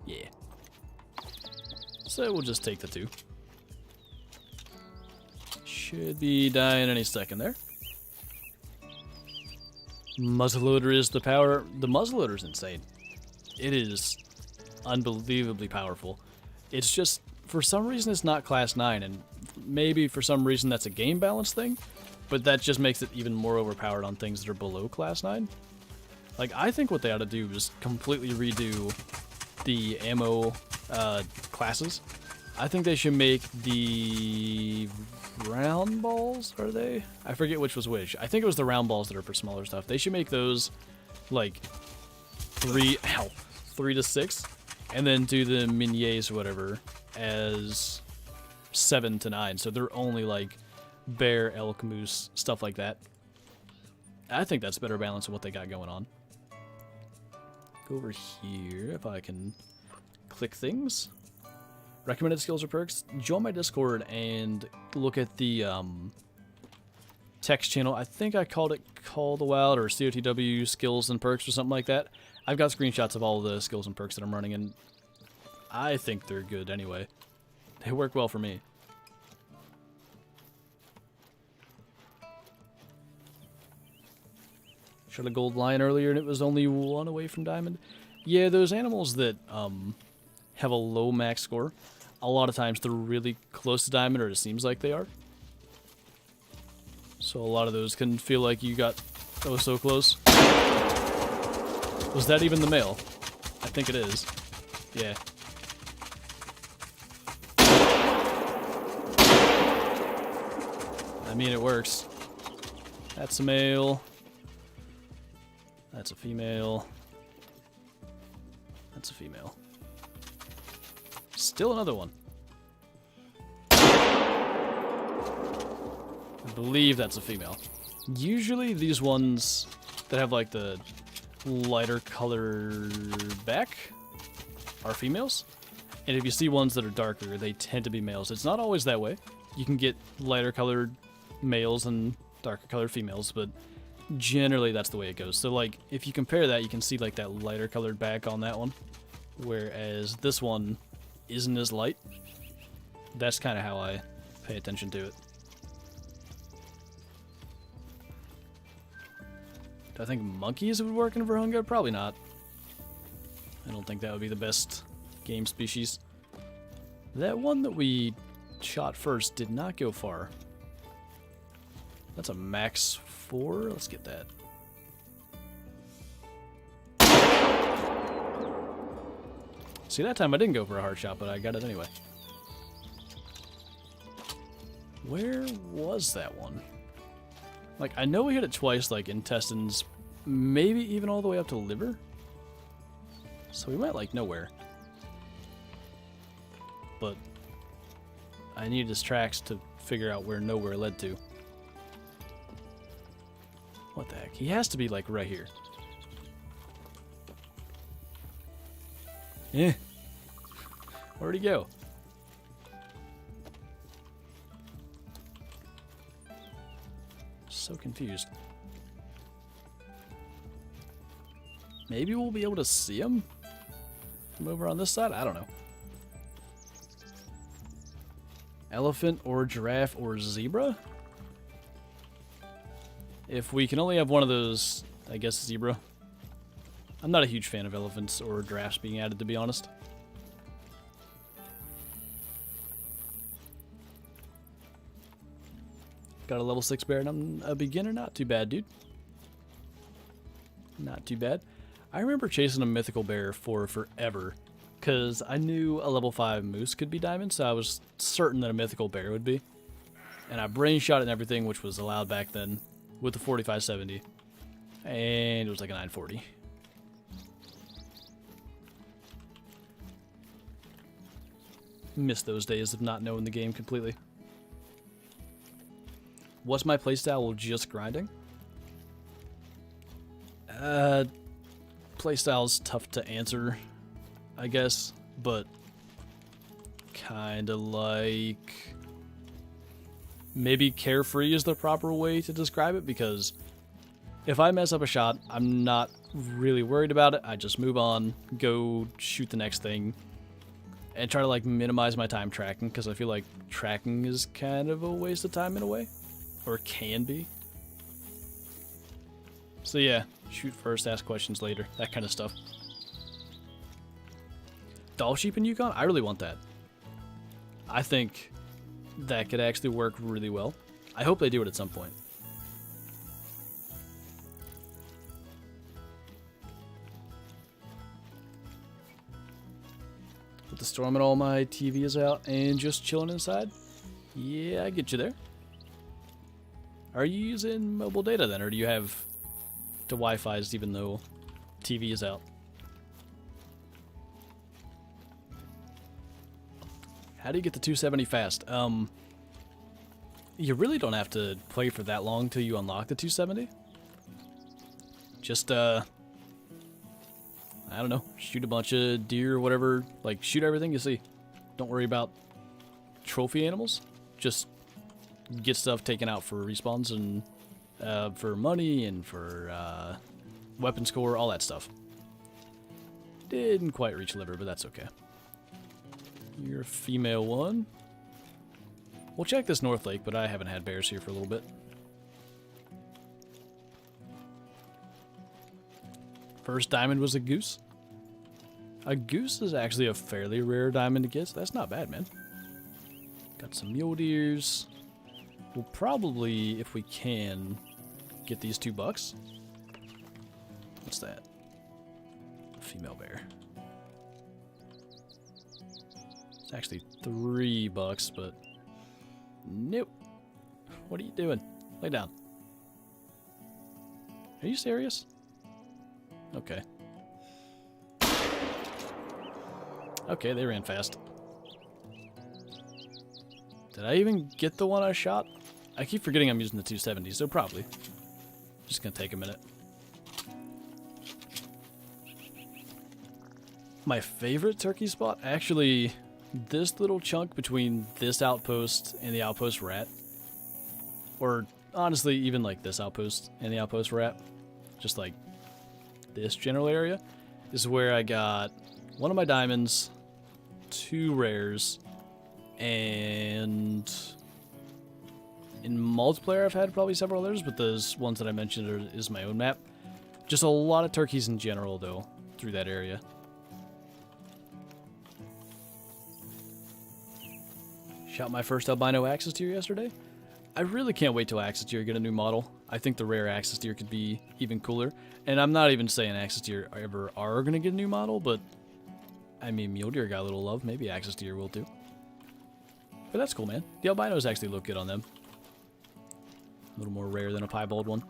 Speaker 1: Yeah. So we'll just take the 2. Should be dying any second there. Muzzleloader is the power. The muzzleloader is insane. It is unbelievably powerful. It's just, for some reason, it's not class 9, and maybe for some reason that's a game balance thing, but that just makes it even more overpowered on things that are below class 9. Like, I think what they ought to do is completely redo the ammo classes. I think they should make the round balls, are they? I forget which was which. I think it was the round balls that are for smaller stuff. They should make those, like, 3 to 6, and then do the miniers or whatever as 7 to 9. So they're only, like, bear, elk, moose, stuff like that. I think that's better balance than what they got going on. Go over here if I can click things. Recommended skills or perks. Join my Discord and look at the text channel. I think I called it Call the Wild or COTW skills and perks or something like that. I've got screenshots of all the skills and perks that I'm running, and I think they're good anyway. They work well for me. Shot a gold lion earlier and it was only 1 away from diamond. Yeah, those animals that have a low max score, a lot of times they're really close to diamond, or it seems like they are. So a lot of those can feel like you got oh so close. Was that even the male? I think it is. Yeah. I mean, it works. That's a male. That's a female. That's a female. Still another one. I believe that's a female. Usually these ones that have like the lighter color back are females. And if you see ones that are darker, they tend to be males. It's not always that way. You can get lighter colored males and darker colored females, but generally that's the way it goes. So like if you compare that, you can see like that lighter colored back on that one, whereas this one isn't as light. That's kind of how I pay attention to it. Do I think monkeys would work in Virunga? Probably not. I don't think that would be the best game species. That one that we shot first did not go far. That's a max 4. Let's get that. See, that time I didn't go for a hard shot, but I got it anyway. Where was that one? Like, I know we hit it twice, like, intestines maybe even all the way up to liver. So we went like nowhere. But I need his tracks to figure out where nowhere led to. What the heck? He has to be like right here. Eh. Where'd he go? So confused. Maybe we'll be able to see him from over on this side? I don't know. Elephant or giraffe or zebra? If we can only have one of those, I guess zebra. I'm not a huge fan of elephants or giraffes being added, to be honest. Got a level 6 bear and I'm a beginner. Not too bad, dude. Not too bad. I remember chasing a mythical bear for forever because I knew a level 5 moose could be diamond, so I was certain that a mythical bear would be. And I brain shot it and everything, which was allowed back then with the 4570. And it was like a 940. Missed those days of not knowing the game completely. What's my playstyle of just grinding? Playstyle's tough to answer, I guess, but kinda like maybe carefree is the proper way to describe it, because if I mess up a shot, I'm not really worried about it. I just move on, go shoot the next thing, and try to like minimize my time tracking, because I feel like tracking is kind of a waste of time in a way. Or can be. So yeah, shoot first, ask questions later, that kind of stuff. Doll sheep in Yukon? I really want that. I think that could actually work really well. I hope they do it at some point. With the storm and all, my TV is out and just chilling inside. Yeah, I get you there. Are you using mobile data then, or do you have the Wi-Fi's even though TV is out? How do you get the 270 fast? You really don't have to play for that long till you unlock the 270. Just, I don't know, shoot a bunch of deer or whatever. Like, shoot everything you see. Don't worry about trophy animals. Just get stuff taken out for respawns and for money and for weapon score, all that stuff. Didn't quite reach liver, but that's okay. You're a female one. We'll check this North Lake, but I haven't had bears here for a little bit. First diamond was a goose. A goose is actually a fairly rare diamond to get, so that's not bad, man. Got some mule deers. We'll probably, if we can, get these $2. What's that? A female bear. It's actually $3, but nope. What are you doing? Lay down. Are you serious? Okay. Okay, they ran fast. Did I even get the one I shot? I keep forgetting I'm using the 270, so probably. Just gonna take a minute. My favorite turkey spot? Actually, this little chunk between this outpost and the outpost we're at. Or, honestly, even like this outpost and the outpost we're at. Just like this general area. Is where I got one of my diamonds, 2 rares, and in multiplayer I've had probably several others, but those ones that I mentioned is my own map. Just a lot of turkeys in general, though, through that area. Shot my first albino axis deer yesterday. I really can't wait till axis deer get a new model. I think the rare axis deer could be even cooler. And I'm not even saying axis deer ever are going to get a new model, but I mean, mule deer got a little love. Maybe axis deer will too. But that's cool, man. The albinos actually look good on them. A little more rare than a piebald one.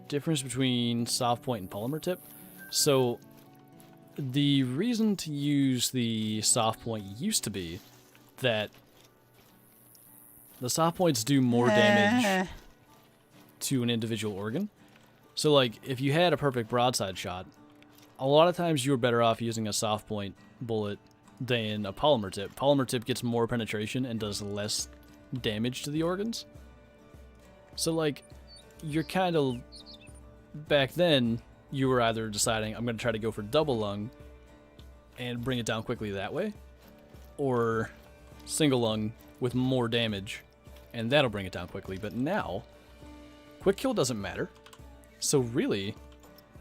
Speaker 1: difference between soft point and polymer tip. So the reason to use the soft point used to be that the soft points do more damage to an individual organ. So like if you had a perfect broadside shot, a lot of times you were better off using a soft point bullet than a polymer tip. Polymer tip gets more penetration and does less damage to the organs. So like you're kind of, back then you were either deciding I'm going to try to go for double lung and bring it down quickly that way, or single lung with more damage and that'll bring it down quickly. But now quick kill doesn't matter, so really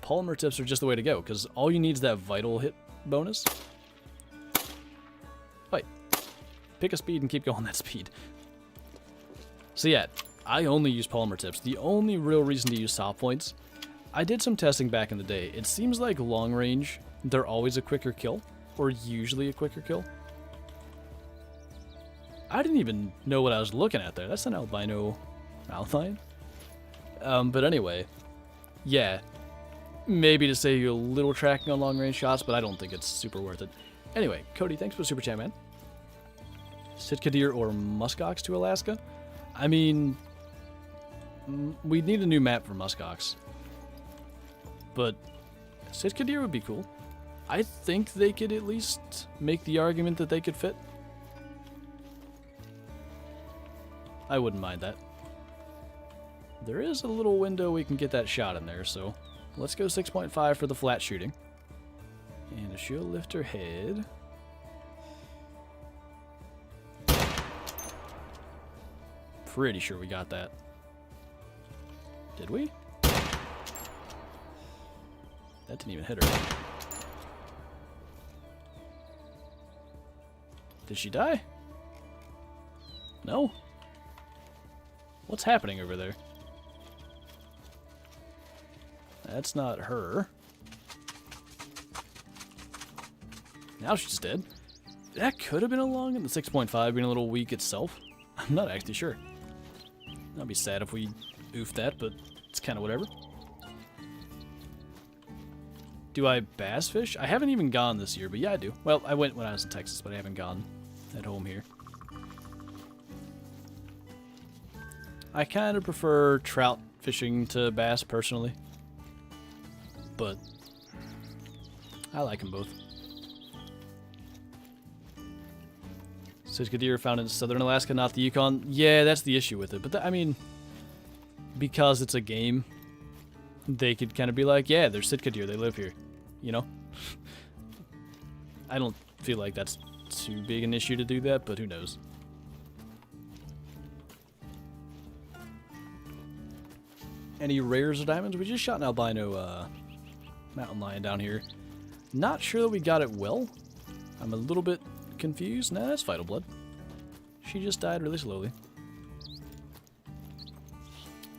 Speaker 1: polymer tips are just the way to go, because all you need is that vital hit bonus. Fight. Pick a speed and keep going that speed. So yeah, I only use polymer tips. The only real reason to use soft points, I did some testing back in the day. It seems like long range, they're always a quicker kill, or usually a quicker kill. I didn't even know what I was looking at there. That's an albino outline. But anyway, yeah, maybe to save you a little tracking on long range shots, but I don't think it's super worth it. Anyway, Cody, thanks for the super chat, man. Sitka deer or muskox to Alaska? I mean, we need a new map for muskox, but Sitka deer would be cool. I think they could at least make the argument that they could fit. I wouldn't mind that. There is a little window we can get that shot in there, so let's go 6.5 for the flat shooting. And she'll lift her head. Pretty sure we got that. Did we? That didn't even hit her. Did she die? No? What's happening over there? That's not her. Now she's dead. That could have been a long, and the 6.5 being a little weak itself. I'm not actually sure. I'd be sad if we oofed that, but it's kind of whatever. Do I bass fish? I haven't even gone this year, but yeah, I do. Well, I went when I was in Texas, but I haven't gone at home here. I kind of prefer trout fishing to bass, personally. But I like them both. Sitka deer found in southern Alaska, not the Yukon. Yeah, that's the issue with it. But I mean, because it's a game, they could kind of be like, yeah, they're Sitka deer, they live here. You know? I don't feel like that's too big an issue to do that, but who knows. Any rares or diamonds? We just shot an albino mountain lion down here. Not sure that we got it well. I'm a little bit confused. Nah, that's vital blood. She just died really slowly.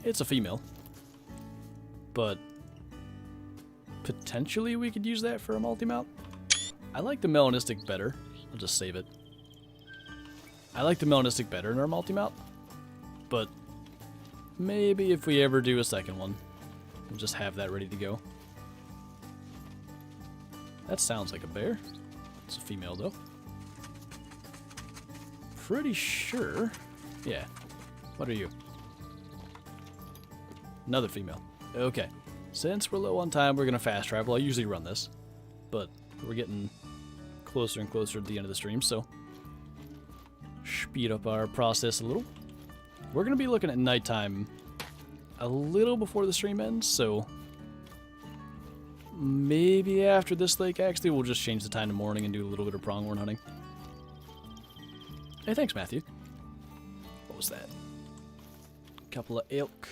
Speaker 1: It's a female. But potentially we could use that for a multi-mount. I like the melanistic better. I'll just save it. I like the melanistic better in our multi-mount. But maybe if we ever do a second one, we'll just have that ready to go. That sounds like a bear. It's a female, though. Pretty sure. Yeah. What are you? Another female. Okay. Since we're low on time, we're going to fast travel. I usually run this, but we're getting closer and closer to the end of the stream, so speed up our process a little. We're going to be looking at nighttime a little before the stream ends, so maybe after this lake, actually, we'll just change the time to morning and do a little bit of pronghorn hunting. Hey, thanks, Matthew. What was that? Couple of elk.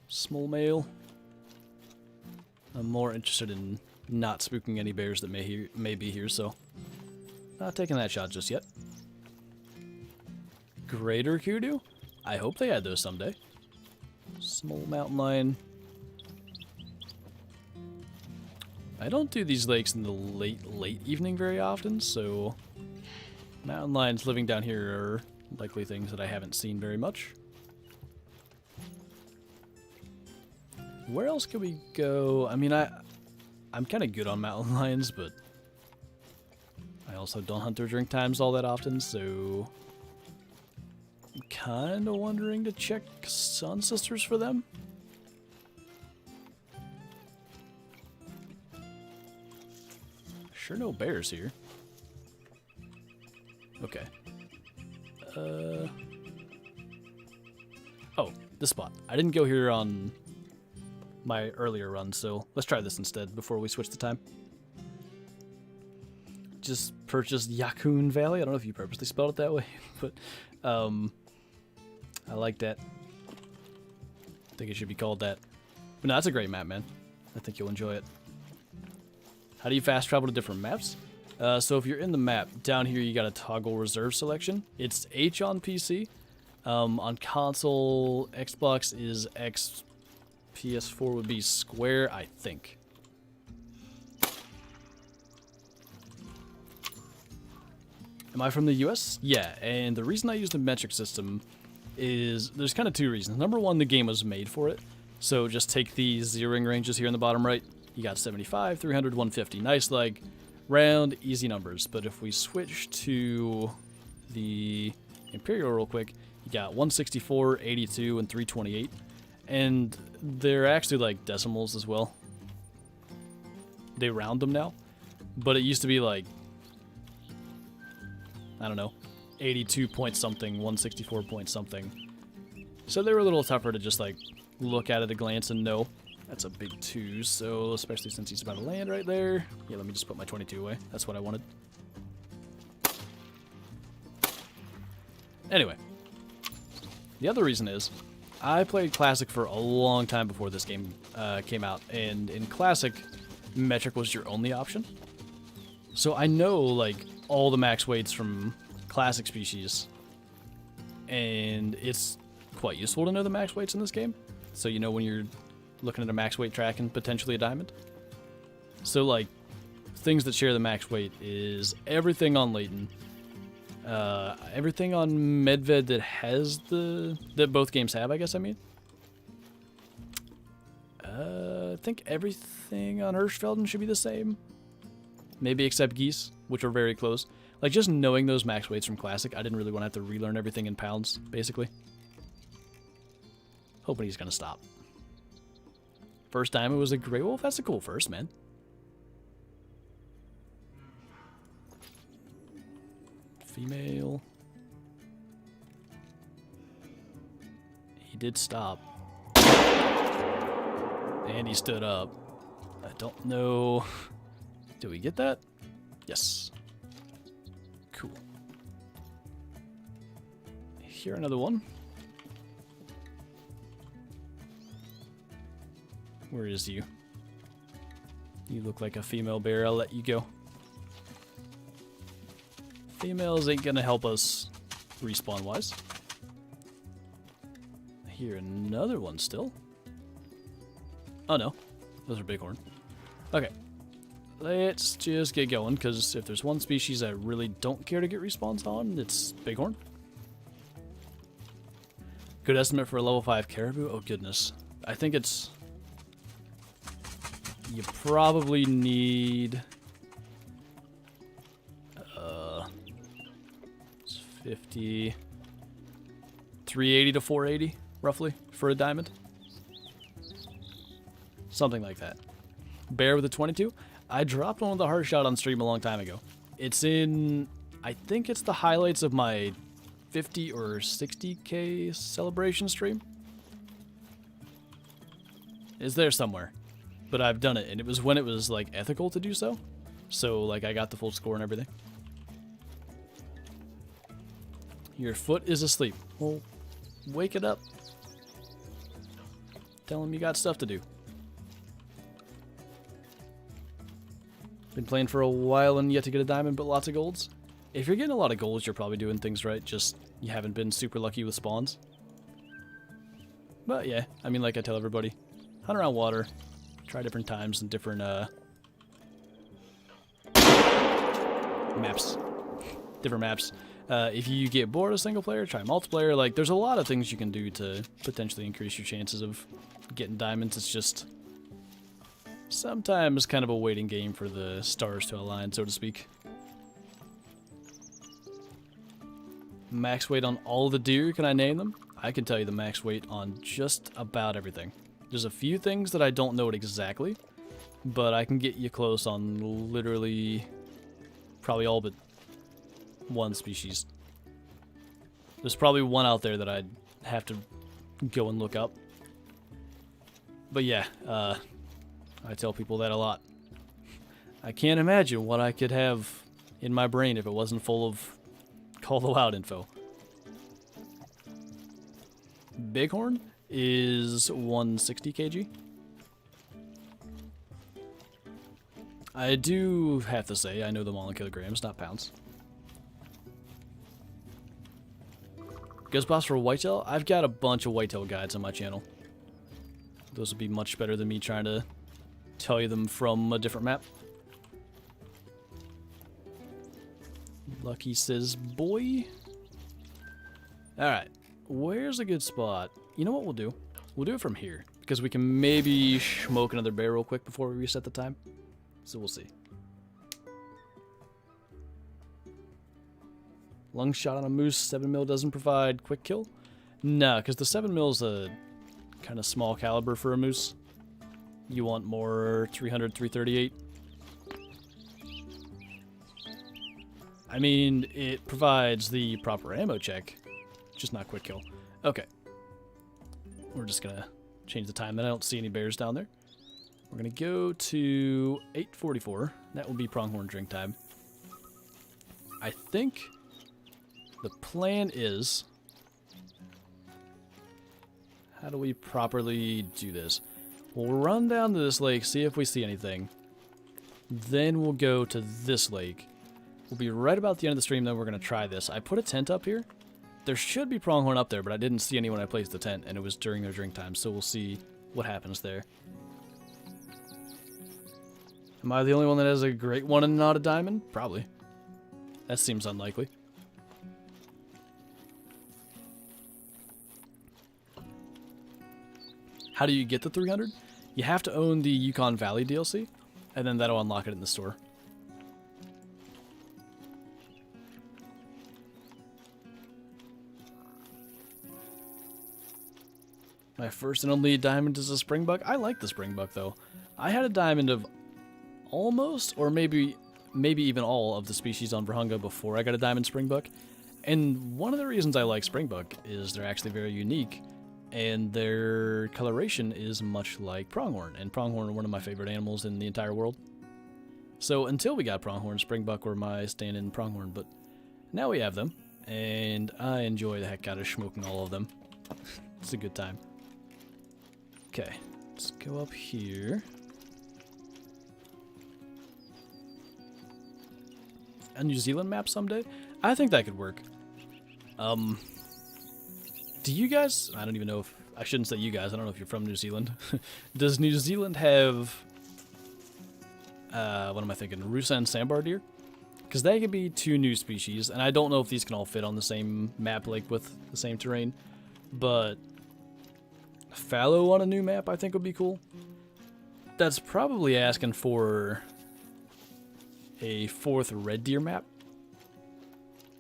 Speaker 1: Small male. I'm more interested in not spooking any bears that may be here, so not taking that shot just yet. Greater kudu? I hope they add those someday. Small mountain lion. I don't do these lakes in the late evening very often, so mountain lions living down here are likely things that I haven't seen very much. Where else could we go? I mean, I'm kind of good on mountain lions, but I also don't hunt their drink times all that often, so I'm kind of wondering to check Sun Sisters for them. Sure no bears here. Okay. Oh, this spot. I didn't go here on my earlier run, so let's try this instead before we switch the time. Just purchased Yakun Valley. I don't know if you purposely spelled it that way, but I like that. I think it should be called that. But no, that's a great map, man. I think you'll enjoy it. How do you fast travel to different maps? So if you're in the map, down here you got a toggle reserve selection. It's H on PC. On console, Xbox is X. PS4 would be square, I think. Am I from the US? Yeah, and the reason I use the metric system is there's kind of two reasons. Number one, the game was made for it. So just take these zeroing ranges here in the bottom right. You got 75, 300, 150. Nice, like, round, easy numbers. But if we switch to the Imperial real quick, you got 164, 82, and 328. And they're actually like decimals as well. They round them now. But it used to be like, I don't know, 82 point something, 164 point something. So they were a little tougher to just like look at a glance and know. That's a big 2, so especially since he's about to land right there. Yeah, let me just put my 22 away. That's what I wanted. Anyway, the other reason is I played Classic for a long time before this game came out, and in Classic, metric was your only option. So I know, like, all the max weights from Classic species, and it's quite useful to know the max weights in this game. So you know when you're looking at a max weight track and potentially a diamond. So, like, things that share the max weight is everything on Leighton, everything on Medved that both games have, I guess I mean. I think everything on Hirschfelden should be the same. Maybe except geese, which are very close. Like, just knowing those max weights from Classic, I didn't really want to have to relearn everything in pounds, basically. Hoping he's going to stop. First diamond was a gray wolf. That's a cool first, man. Female. He did stop. And he stood up. I don't know. Did we get that? Yes. Cool. Here, another one. Where is you? You look like a female bear. I'll let you go. Females ain't gonna help us respawn-wise. Here, another one still. Oh no, those are bighorn. Okay, let's just get going, because if there's one species I really don't care to get respawns on, it's bighorn. Good estimate for a level 5 caribou? Oh goodness. I think it's... You probably need... 50... 380 to 480, roughly, for a diamond. Something like that. Bear with a 22. I dropped one with a hard shot on stream a long time ago. It's in... I think it's the highlights of my 50 or 60k celebration stream. It's there somewhere. But I've done it, and it was when it was, like, ethical to do so. So, like, I got the full score and everything. Your foot is asleep. Well, wake it up. Tell him you got stuff to do. Been playing for a while and yet to get a diamond, but lots of golds. If you're getting a lot of golds, you're probably doing things right, just you haven't been super lucky with spawns. But yeah, I mean, like I tell everybody, hunt around water, try different times and different maps. different maps. If you get bored of single player, try multiplayer. Like, there's a lot of things you can do to potentially increase your chances of getting diamonds. It's just sometimes kind of a waiting game for the stars to align, so to speak. Max weight on all the deer, can I name them? I can tell you the max weight on just about everything. There's a few things that I don't know it exactly, but I can get you close on literally probably all but one species. There's probably one out there that I'd have to go and look up. But yeah, I tell people that a lot. I can't imagine what I could have in my brain if it wasn't full of Call the Loud info. Bighorn is 160 kg. I do have to say, I know them all in kilograms, not pounds. Good spots for whitetail? I've got a bunch of whitetail guides on my channel. Those would be much better than me trying to tell you them from a different map. Lucky says, boy. Alright, where's a good spot? You know what we'll do? We'll do it from here, because we can maybe smoke another bear real quick before we reset the time. So we'll see. Lung shot on a moose, 7mm doesn't provide quick kill? No, because the 7mm is a kind of small caliber for a moose. You want more 300, 338. I mean, it provides the proper ammo check, just not quick kill. Okay. We're just going to change the time. I don't see any bears down there. We're going to go to 8:44. That will be pronghorn drink time. I think the plan is... How do we properly do this? We'll run down to this lake, see if we see anything. Then we'll go to this lake. We'll be right about the end of the stream, then we're going to try this. I put a tent up here. There should be pronghorn up there, but I didn't see any when I placed the tent, and it was during their drink time, so we'll see what happens there. Am I the only one that has a great one and not a diamond? Probably. That seems unlikely. How do you get the 300? You have to own the Yukon Valley DLC, and then that'll unlock it in the store. My first and only diamond is a springbuck. I like the springbuck, though. I had a diamond of almost, or maybe even all of the species on Virunga before I got a diamond springbuck. And one of the reasons I like springbuck is they're actually very unique, and their coloration is much like pronghorn. And pronghorn are one of my favorite animals in the entire world. So until we got pronghorn, springbuck were my stand-in pronghorn, but now we have them, and I enjoy the heck out of smoking all of them. It's a good time. Okay, let's go up here. A New Zealand map someday? I think that could work. Do you guys... I don't even know if... I shouldn't say you guys. I don't know if you're from New Zealand. Does New Zealand have... what am I thinking? Rusa and sandbar deer? Because they could be two new species, and I don't know if these can all fit on the same map, like with the same terrain. But... fallow on a new map, I think, would be cool. That's probably asking for a 4th red deer map,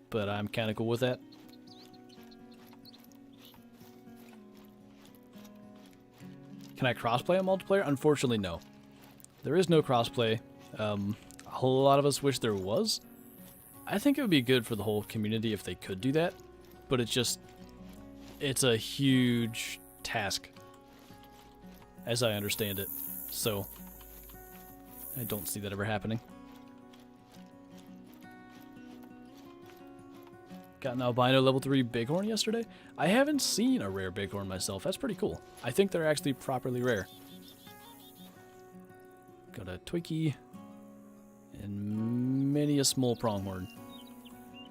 Speaker 1: but I'm kind of cool with that. Can I crossplay on multiplayer? Unfortunately, no. There is no crossplay. A whole lot of us wish there was. I think it would be good for the whole community if they could do that, but it's a huge task, as I understand it, so I don't see that ever happening. Got an albino level 3 bighorn yesterday. I haven't seen a rare bighorn myself. That's pretty cool. I think they're actually properly rare. Got a twiki and many a small pronghorn.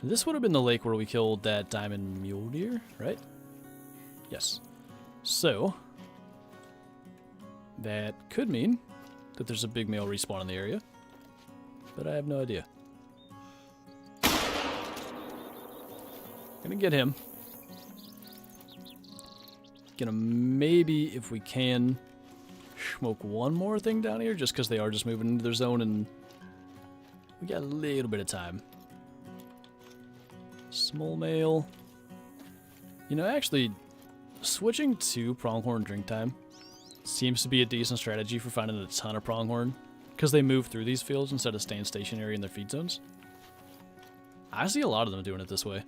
Speaker 1: This would have been the lake where we killed that diamond mule deer, right? Yes. So, that could mean that there's a big male respawn in the area, but I have no idea. Gonna get him. Gonna maybe, if we can, smoke one more thing down here, just because they are just moving into their zone and we got a little bit of time. Small male. You know, actually, switching to pronghorn drink time seems to be a decent strategy for finding a ton of pronghorn, because they move through these fields instead of staying stationary in their feed zones. I see a lot of them doing it this way.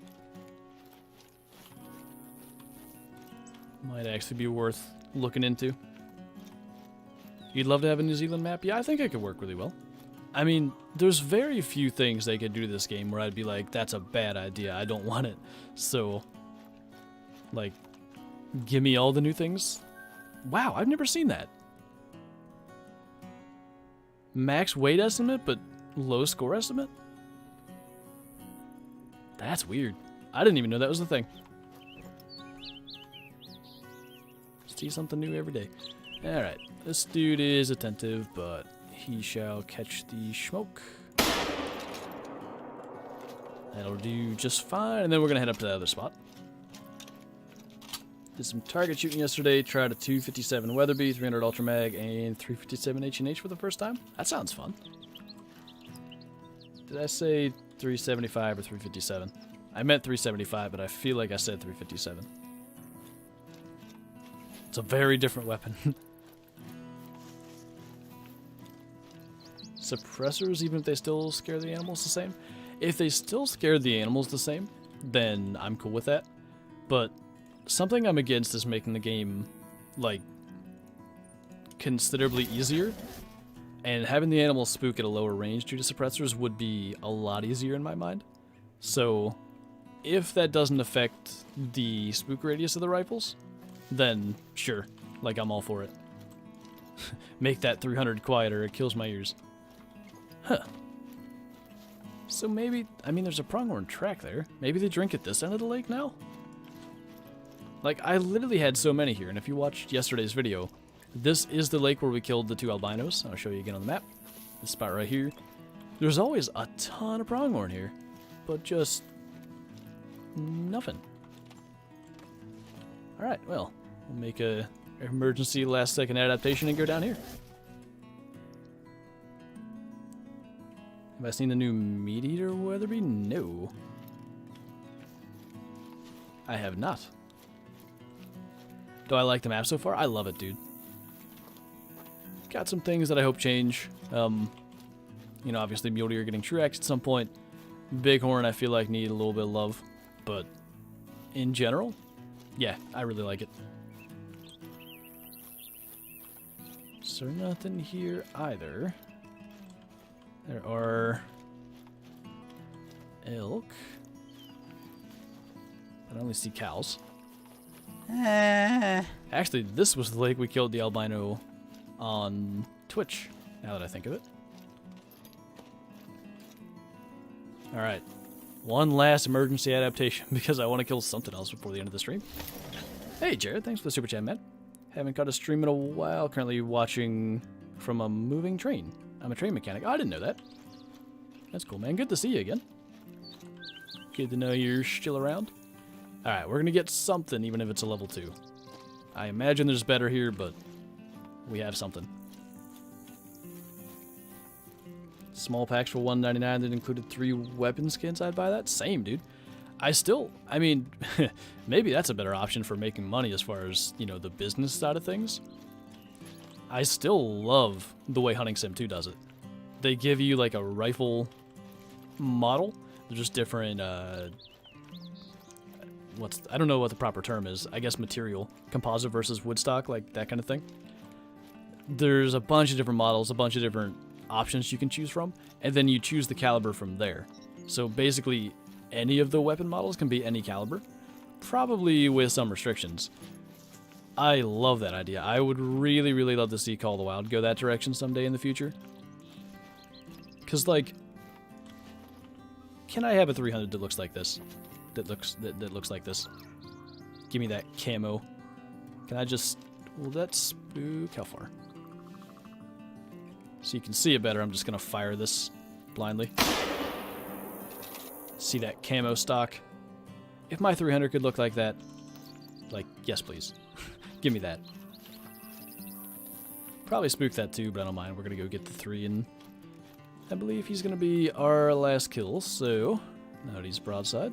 Speaker 1: Might actually be worth looking into. You'd love to have a New Zealand map? Yeah, I think it could work really well. I mean, there's very few things they could do to this game where I'd be like, that's a bad idea, I don't want it. So, like, give me all the new things. Wow, I've never seen that. Max weight estimate, but low score estimate? That's weird. I didn't even know that was the thing. See something new every day. Alright, this dude is attentive, but he shall catch the smoke. That'll do just fine, and then we're gonna head up to the other spot. Did some target shooting yesterday, tried a 257 Weatherby, 300 Ultra Mag, and 357 H&H for the first time. That sounds fun. Did I say 375 or 357? I meant 375, but I feel like I said 357. It's a very different weapon. Suppressors, even if they still scare the animals the same? If they still scare the animals the same, then I'm cool with that. But something I'm against is making the game, like, considerably easier. And having the animals spook at a lower range due to suppressors would be a lot easier in my mind. So, if that doesn't affect the spook radius of the rifles, then sure, like, I'm all for it. Make that 300 quieter, it kills my ears. Huh. So maybe, I mean, there's a pronghorn track there. Maybe they drink at this end of the lake now? Like, I literally had so many here, and if you watched yesterday's video, this is the lake where we killed the 2 albinos. I'll show you again on the map. This spot right here. There's always a ton of pronghorn here, but just nothing. Alright, well, we'll make a emergency last-second adaptation and go down here. Have I seen the new Meat Eater Weatherby? No. I have not. Do I like the map so far? I love it, dude. Got some things that I hope change. You know, obviously Mule Deer getting True Axe at some point. Bighorn, I feel like, need a little bit of love. But in general, yeah, I really like it. So nothing here either. There are elk. I only see cows. Actually, this was the lake we killed the albino on Twitch, now that I think of it. Alright. One last emergency adaptation because I want to kill something else before the end of the stream. Hey, Jared. Thanks for the super chat, man. Haven't caught a stream in a while. Currently watching from a moving train. I'm a train mechanic. Oh, I didn't know that. That's cool, man. Good to see you again. Good to know you're still around. Alright, we're going to get something, even if it's a level 2. I imagine there's better here, but we have something. Small packs for $1.99 that included 3 weapon skins. I'd buy that. Same, dude. I mean, maybe that's a better option for making money as far as, you know, the business side of things. I still love the way Hunting Sim 2 does it. They give you, like, a rifle model. They're just different, I don't know what the proper term is. I guess material. Composite versus woodstock, like that kind of thing. There's a bunch of different models, a bunch of different options you can choose from, and then you choose the caliber from there. So basically, any of the weapon models can be any caliber, probably with some restrictions. I love that idea. I would really, really love to see Call of the Wild go that direction someday in the future. Because, like, can I have a 300 that looks like this? That looks like this. Give me that camo. Can I just... Will that spook? How far? So you can see it better, I'm just going to fire this blindly. See that camo stock? If my 300 could look like that, like, yes, please. Give me that. Probably spook that too, but I don't mind. We're going to go get the 3, and I believe he's going to be our last kill, so now he's broadside.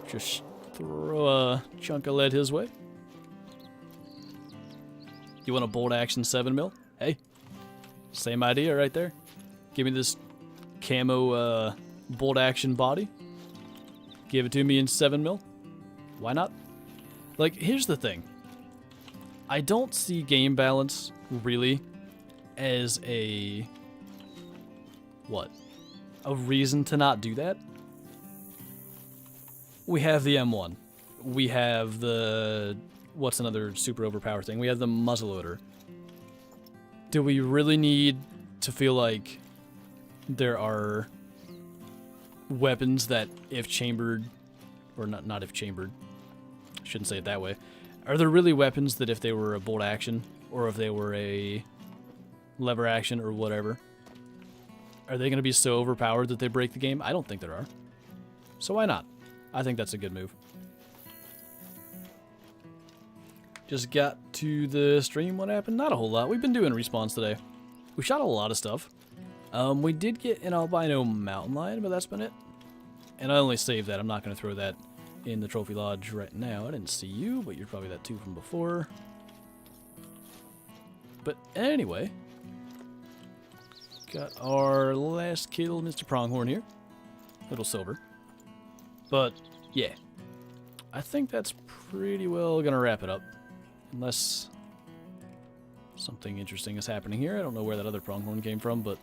Speaker 1: Just throw a chunk of lead his way. You want a bolt action 7mm? Hey, same idea right there. Give me this camo bolt action body. Give it to me in 7mm. Why not? Like, here's the thing. I don't see game balance, really, as a... what? A reason to not do that? We have the M1. We have the... what's another super overpowered thing? We have the muzzleloader. Do we really need to feel like there are weapons that, if chambered, or not if chambered, shouldn't say it that way. Are there really weapons that if they were a bolt action, or if they were a lever action, or whatever, are they going to be so overpowered that they break the game? I don't think there are. So why not? I think that's a good move. Just got to the stream. What happened? Not a whole lot. We've been doing respawns today. We shot a lot of stuff. We did get an albino mountain lion, but that's been it. And I only saved that. I'm not going to throw that in the trophy lodge right now. I didn't see you, but you're probably that too from before. But anyway, got our last kill, Mr. Pronghorn here. Little silver. But yeah, I think that's pretty well going to wrap it up. Unless something interesting is happening here. I don't know where that other pronghorn came from, but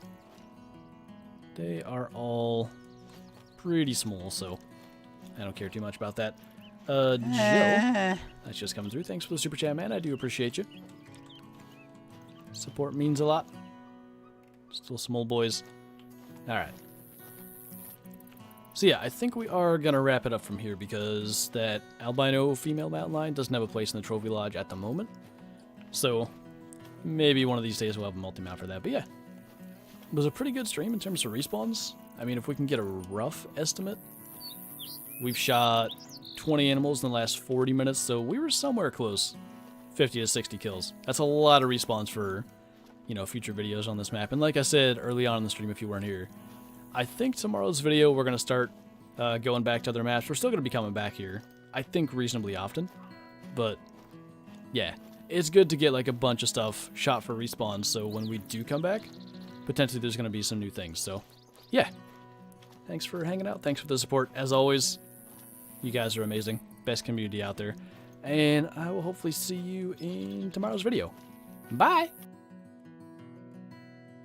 Speaker 1: they are all pretty small, so I don't care too much about that. Joe, that's just coming through. Thanks for the super chat, man. I do appreciate you. Support means a lot. Still some old boys. Alright. So yeah, I think we are going to wrap it up from here because that albino female mountain lion doesn't have a place in the trophy lodge at the moment. So maybe one of these days we'll have a multi-mount for that. But yeah, it was a pretty good stream in terms of respawns. I mean, if we can get a rough estimate, we've shot 20 animals in the last 40 minutes, so we were somewhere close. 50 to 60 kills. That's a lot of respawns for, you know, future videos on this map. And like I said early on in the stream, if you weren't here, I think tomorrow's video we're going to start going back to other maps. We're still going to be coming back here, I think, reasonably often. But yeah, it's good to get like a bunch of stuff shot for respawns, so when we do come back, potentially there's going to be some new things. So yeah, thanks for hanging out. Thanks for the support. As always, you guys are amazing. Best community out there. And I will hopefully see you in tomorrow's video. Bye!